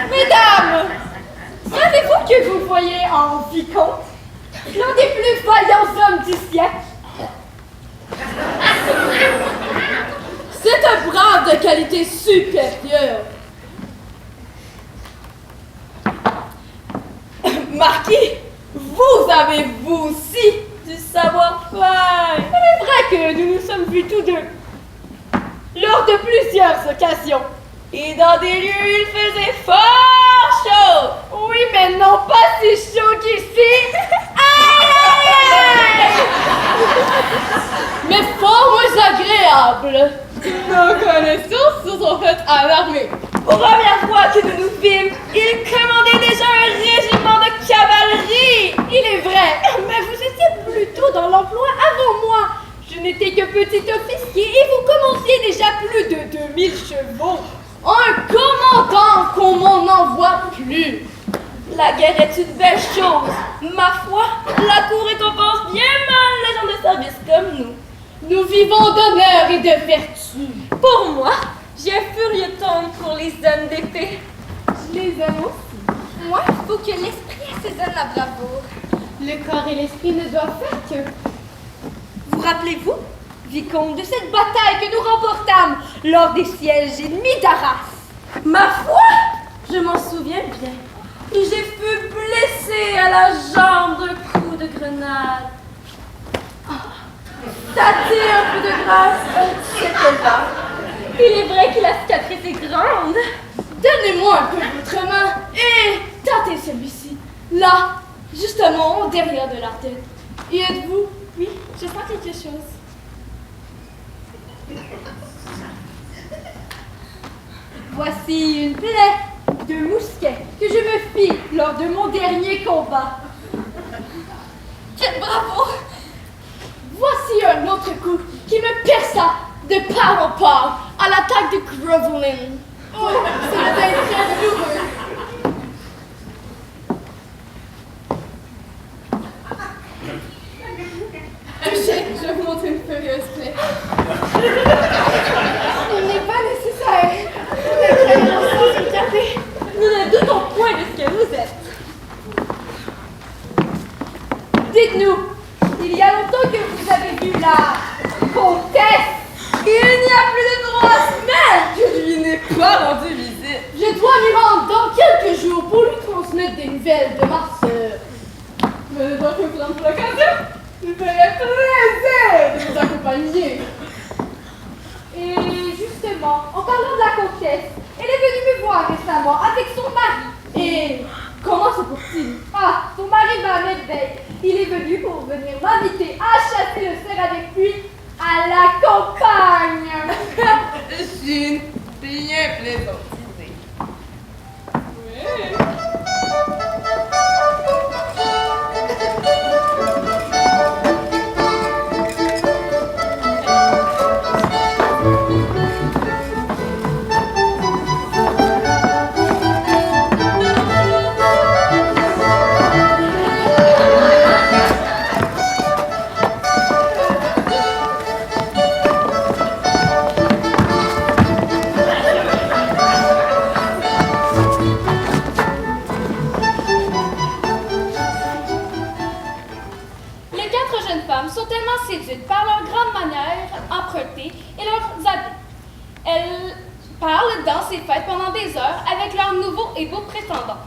Mesdames, savez-vous que vous voyez en vicomte l'un des plus vaillants hommes du siècle? C'est un brave de qualité supérieure. Marquis, vous avez vous aussi du savoir-faire. Il est vrai que nous nous sommes vus tous deux lors de plusieurs occasions. Et dans des lieux où il faisait fort chaud. Oui, mais non pas si chaud qu'ici. Aïe! Mais fort moins agréable. Nos connaissances se sont faites à l'armée. Pour la première fois que nous nous vîmes, il commandait déjà un régiment de l'emploi avant moi. Je n'étais que petit officier et vous commenciez déjà plus de 2000 chevaux. Un commandant qu'on m'en envoie plus. La guerre est une belle chose. Ma foi, la cour récompense bien mal les gens de service comme nous. Nous vivons d'honneur et de vertu. Pour moi, j'ai un furieux temps pour les hommes d'épée. Je les aime aussi. Moi, il faut que l'esprit assaisonne la bravoure. Le corps et l'esprit ne doivent faire que. Vous rappelez-vous, vicomte, de cette bataille que nous remportâmes lors des sièges ennemis d'Arras? Ma foi, je m'en souviens bien. Et j'ai fui blessé à la jambe d'un coup de grenade. Tâtez un peu de grâce, c'était là. Il est vrai que la cicatrice est grande. Donnez-moi un peu votre main et tâtez celui-ci. Là, justement, derrière de la tête. Y êtes-vous? Oui, je sens quelque chose. Voici une plaie de mousquet que je me fis lors de mon dernier combat. Quel bravo! Voici un autre coup qui me perça de part en part à l'attaque de Grovelin. Oh, ça devait être très douloureux. Je vais vous montrer une furieuse plaie. Il n'est pas nécessaire. Nous ne doutons point de ce que vous êtes. Dites-nous, il y a longtemps que vous avez vu la comtesse. Il n'y a plus de 3 semaines que je lui n'ai pas rendu visite. Je dois m'y rendre dans quelques jours pour lui transmettre des nouvelles de ma sœur. Mais dois me prendre pour l'occasion. Je me ferais plaisir de vous accompagner. Et justement, en parlant de la comtesse, elle est venue me voir récemment avec son mari. Et comment se pour-t-il? Ah, son mari va à merveille. Il est venu pour venir m'inviter à chasser le cerf avec lui à la campagne. J'ai une bien plaisante idée. Oui. Sont tellement séduites par leur grande manière empruntée et leurs habits. Elles parlent dans ces fêtes pendant des heures avec leurs nouveaux et beaux prétendants.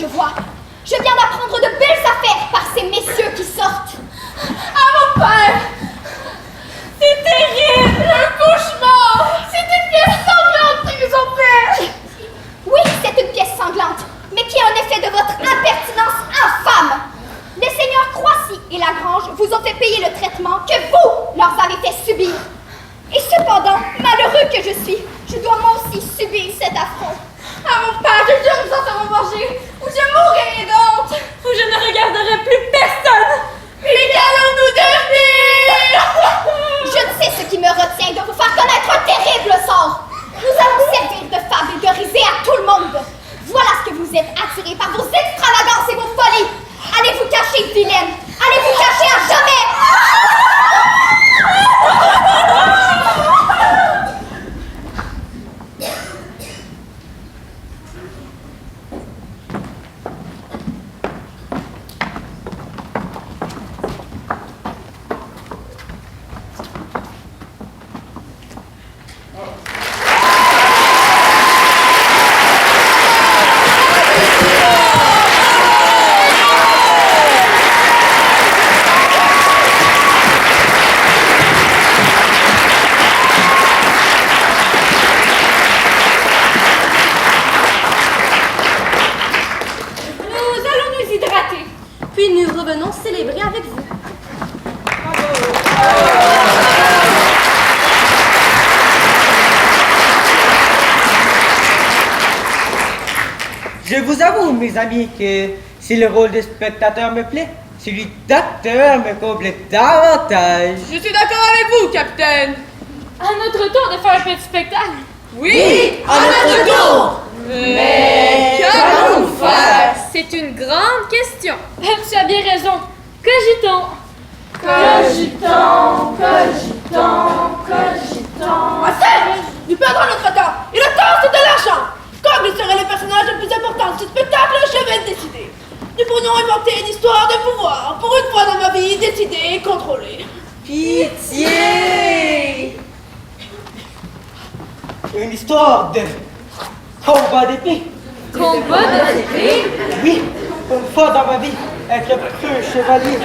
je vois. Je viens d'apprendre de belles affaires par ces messieurs qui sortent. Ah, mon père! C'est terrible! Un cauchemar! C'est une pièce sanglante qui nous ont fait! Oui, c'est une pièce sanglante, mais qui est un effet de votre impertinence infâme. Les seigneurs Croissy et Lagrange vous ont fait payer le traitement que vous leur avez fait subir. Et cependant, malheureux que je suis, je dois moi aussi subir cet affront. Ah, mon père, je viens nous en faire manger, ou je mourrai d'honte, ou je ne regarderai plus personne. Mais qu'allons-nous devenir? Je ne sais ce qui me retient de vous faire connaître un terrible sort. Nous allons servir de fable et de risée à tout le monde. Voilà ce que vous êtes attirés par vos extravagances et vos folies. Allez vous cacher, vilaine. Allez vous cacher à jamais. Puis nous revenons célébrer avec vous. Je vous avoue, mes amis, que si le rôle de spectateur me plaît, celui d'acteur me comble davantage. Je suis d'accord avec vous, capitaine. À notre tour de faire un petit spectacle. Oui, à notre tour. Mais qu'allons-nous faire? C'est une grande question. Tu as bien raison. Cogitons. Cogitons, cogitons, cogitons. Marcel, nous perdrons notre temps. Et le temps, c'est de l'argent. Comme il serait le personnage le plus important de ce spectacle, je vais le décider. Nous pourrions inventer une histoire de pouvoir. Pour une fois dans ma vie, décider et contrôler. Pitié! Une histoire de combat d'épée. Combat d'épée? Oui, une fois dans ma vie, être le preux chevalier.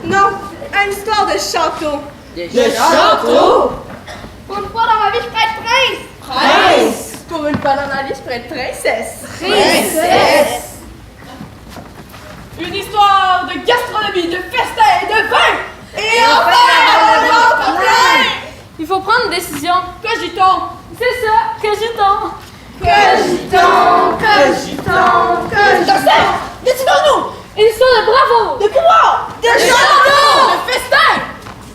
Non, une histoire de château. De château? Pour une fois dans ma vie, je pourrais être prince. Prince. Pour une fois dans ma vie, je pourrais être princesse. Princesse. Une histoire de gastronomie, de festin et de vin. Et enfin, le ventre plein. Il faut prendre une décision. Cogitons. C'est ça, cogitons. Cogitons, cogitons, cogitons. Décidons-nous. Une histoire de bravo. De pouvoir. De château. De festin.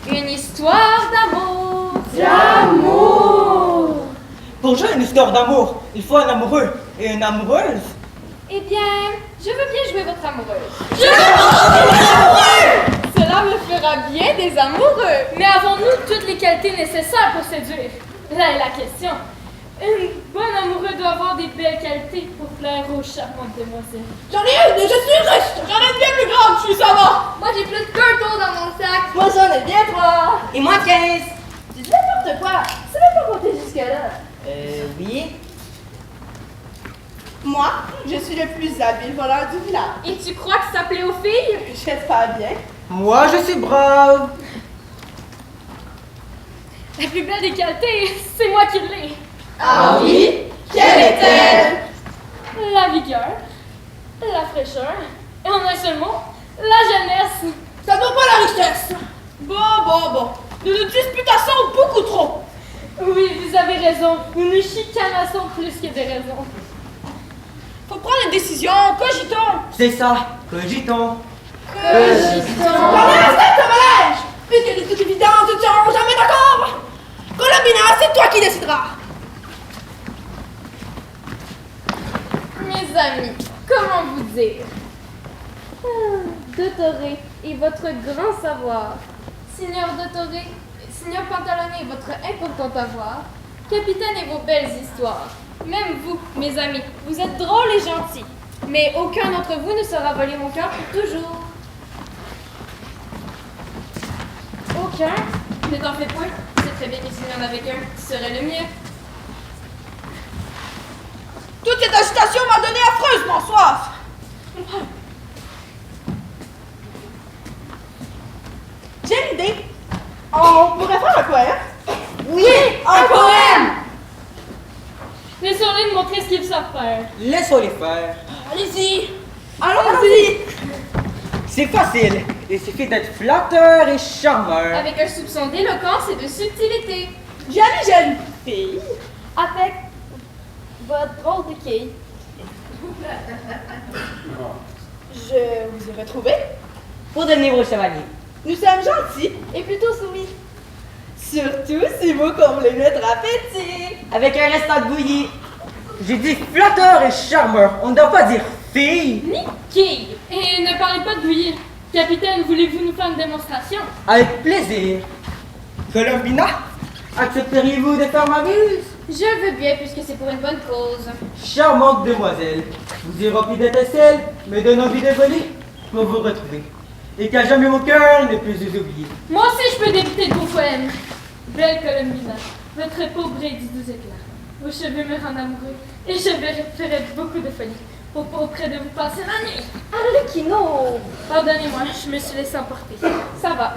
Une histoire d'amour. D'amour. Pour jouer une histoire d'amour, il faut un amoureux et une amoureuse. Eh bien, je veux bien jouer votre amoureuse. Je veux bien amoureux. Cela me fera bien des amoureux. Mais avons-nous toutes les qualités nécessaires pour séduire? Là est la question. Une bonne amoureuse doit avoir des belles qualités pour plaire aux charmantes demoiselles. J'en ai une et je suis riche. J'en ai une bien plus grande, je suis savant. Moi, j'ai plus qu'un tour dans mon sac. Moi, j'en ai bien 3. Et moi 15. Tu dis n'importe quoi. C'est même pas compté jusque-là. Oui. Moi, je suis le plus habile voleur du village. Et tu crois que ça plaît aux filles? J'espère bien. Moi, je suis brave. La plus belle des qualités, c'est moi qui l'ai. Ah oui? Quelle est-elle? La vigueur, la fraîcheur, et en un seul mot, la jeunesse. Ça ne vaut pas la richesse. Bon. Nous nous disputassons beaucoup trop. Oui, vous avez raison. Nous nous chicanassons plus que des raisons. Faut prendre une décision, cogitons. C'est ça, cogitons. Parlez à cette malèche. Puisqu'il est tout évident, nous ne serons jamais d'accord. Colombina, c'est toi qui décideras. Mes amis, comment vous dire? Dotoré et votre grand savoir. Seigneur Dotoré, Seigneur Pantalonné et votre important avoir. Capitaine et vos belles histoires. Même vous, mes amis, vous êtes drôles et gentils. Mais aucun d'entre vous ne saura voler mon cœur pour toujours. Aucun? Ne t'en fais point. C'est très bien que s'il y en avait qu'un, ce serait le mien. Toute cette agitation m'a donné affreusement soif. J'ai une idée. On pourrait faire un poème. Oui, Un poème. Laissons-les nous montrer ce qu'ils savent faire. laissons-les faire. Allez-y. Allons-y. C'est facile. Il suffit d'être flatteur et charmeur. Avec un soupçon d'éloquence et de subtilité. Jolie jeune fille. Avec votre drôle de quille. Je vous ai retrouvé. Pour devenir vos chevaliers. Nous sommes gentils. Et plutôt soumis. Surtout si vous comblez notre appétit. Avec un restant de bouillie. J'ai dit flatteur et charmeur. On ne doit pas dire fille. Ni quille. Et ne parlez pas de bouillir. Capitaine, voulez-vous nous faire une démonstration? Avec plaisir. Colombina, accepteriez-vous de faire ma buse? Je veux bien, puisque c'est pour une bonne cause. Charmante demoiselle, vous êtes remplie d'étincelles, me donne envie de voler pour vous retrouver. Et qu'à jamais mon cœur ne peut vous oublier. Moi aussi, je peux débuter de vos poèmes. Belle Colombina, votre peau brille du doux éclat. Vos cheveux me rendent amoureux, et je ferai beaucoup de folie auprès de vous passer la nuit. Arlecchino! Pardonnez-moi, je me suis laissé emporter. Ça va.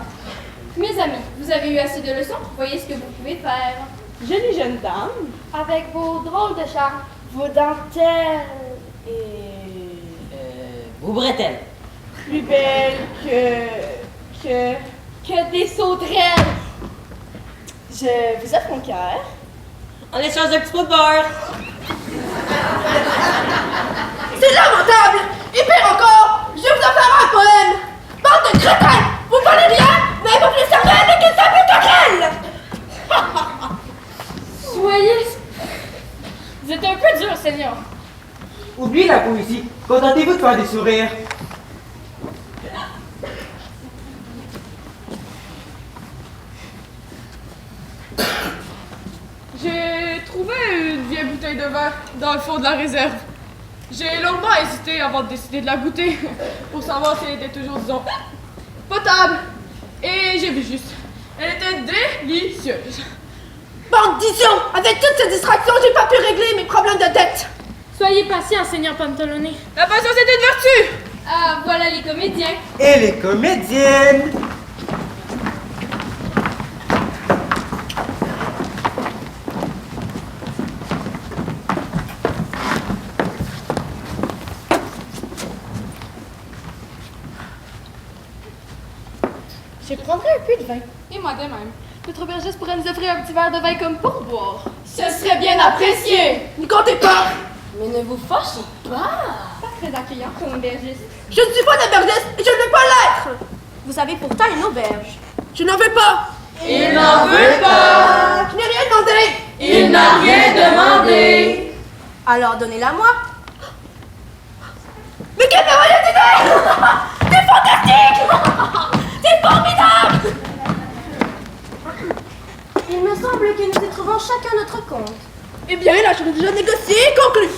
Mes amis, vous avez eu assez de leçons, voyez ce que vous pouvez faire. Jolie jeune dame. Avec vos drôles de charme. Vos dentelles et Vos bretelles. plus belles Que des sauterelles! Je vous offre mon cœur. En échange d'un petit pot de beurre. C'est lamentable! Et pire encore, je vous offre un poème! Bande de crétins! Vous parlez rien? Vous n'avez pas plus de cervelle qu'une simple coquerelle! Soyez... Vous êtes un peu dur, Seigneur. Oubliez la poésie, contentez-vous de faire des sourires. J'ai trouvé une vieille bouteille de vin dans le fond de la réserve. J'ai longuement hésité avant de décider de la goûter pour savoir si elle était toujours, disons, potable. Et j'ai vu juste. Elle était délicieuse. Bande d'idiot! Avec toutes ces distractions, j'ai pas pu régler mes problèmes de dette. Soyez patient, Seigneur Pantalone. La patience est une vertu! Ah, voilà les comédiens. Et les comédiennes. Je prendrai un peu de vin. Et moi de même. Notre aubergiste pourrait nous offrir un petit verre de vin comme pourboire. Ce serait bien apprécié! Ne comptez pas! Mais ne vous fâchez pas! Pas très accueillant comme aubergiste. Je ne suis pas aubergiste et je ne veux pas l'être! Vous avez pourtant une auberge. Je n'en veux pas! Il n'en veut pas. Je n'ai rien demandé! Il n'a rien demandé. Alors donnez-la moi. Mais quelle merveilleuse idée! C'est fantastique! C'est formidable! Il me semble que nous y trouvons chacun notre compte. Eh bien, la chose est déjà négociée et conclue.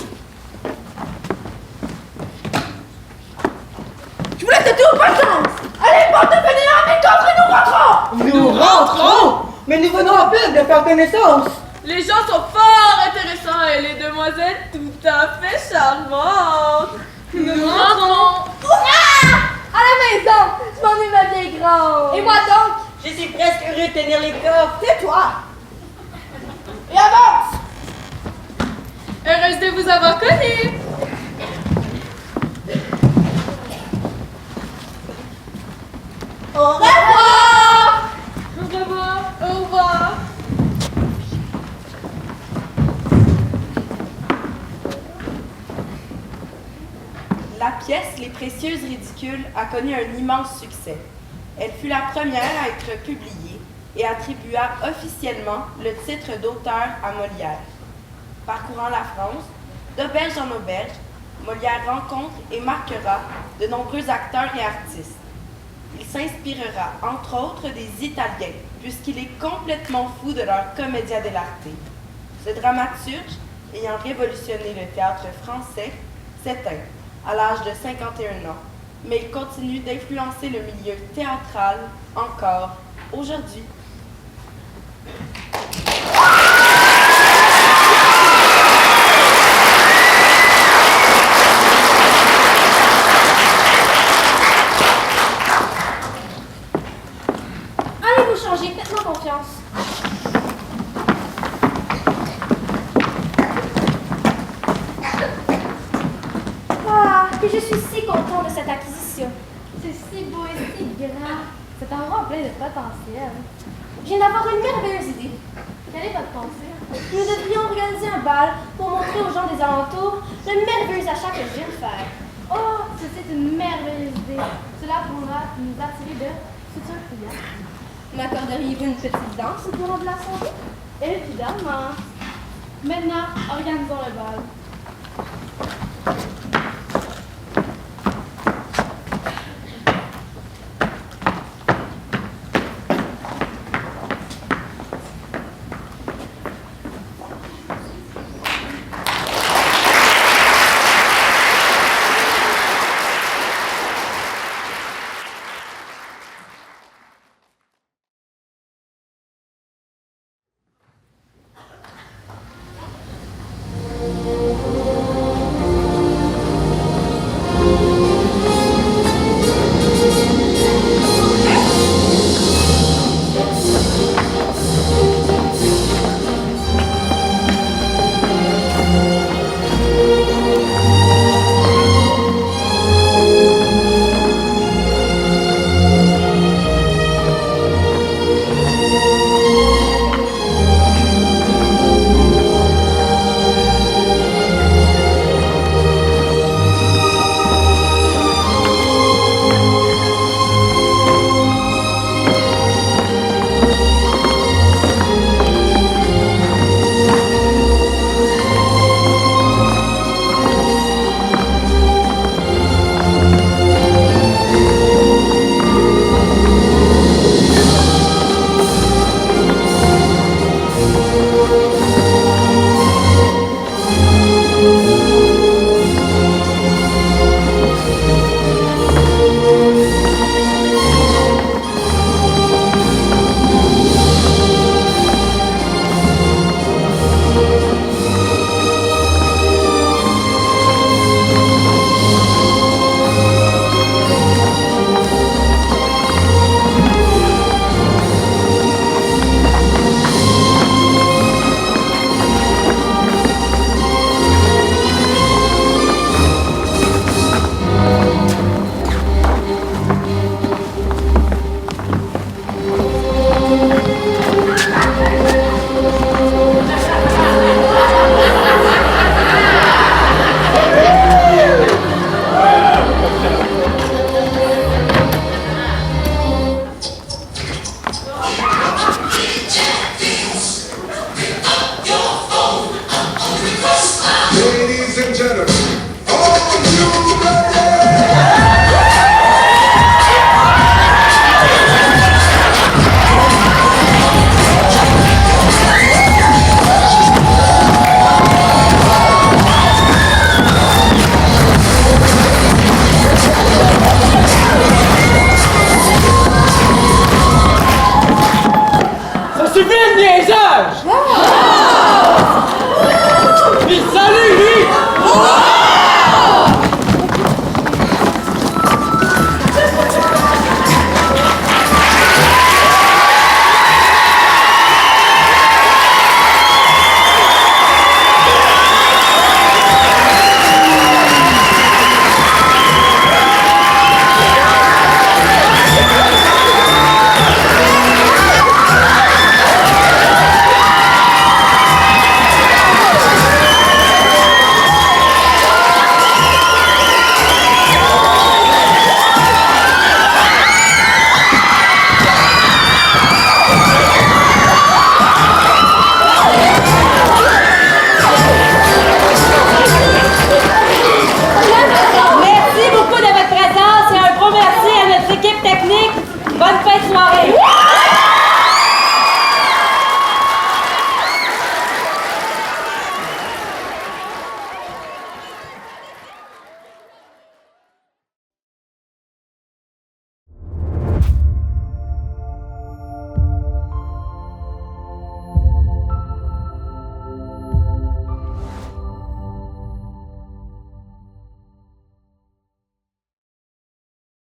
Je vous laisse de tout, bonne chance! Allez, porte de venir à mes coffres et nous rentrons! Nous rentrons! Mais nous venons à peine de faire connaissance. Les gens sont fort intéressants et les demoiselles tout à fait charmantes. Nous rentrons. À la maison! Je m'ennuie ma vieille grande! Et moi donc? Je suis presque heureux de tenir les coffres. C'est toi! Et avance! Heureuse de vous avoir connu. Au revoir! Au revoir. Au revoir! La pièce Les Précieuses Ridicules a connu un immense succès. Elle fut la première à être publiée et attribua officiellement le titre d'auteur à Molière. Parcourant la France, d'auberge en auberge, Molière rencontre et marquera de nombreux acteurs et artistes. Il s'inspirera entre autres des Italiens, puisqu'il est complètement fou de leur commedia dell'arte. Ce dramaturge, ayant révolutionné le théâtre français, s'éteint à l'âge de 51 ans, mais il continue d'influencer le milieu théâtral encore aujourd'hui. je suis si content de cette acquisition. C'est si beau et si grand. Cet endroit plein de potentiel. Je viens d'avoir une merveilleuse idée. Quelle est votre pensée? Nous devrions organiser un bal pour montrer aux gens des alentours le merveilleux achat que je viens de faire. Oh, ceci est une merveilleuse idée. Cela pourra nous attirer de futurs clients. M'accorderiez-vous une petite danse au courant de la soirée? Évidemment. Maintenant, organisons le bal.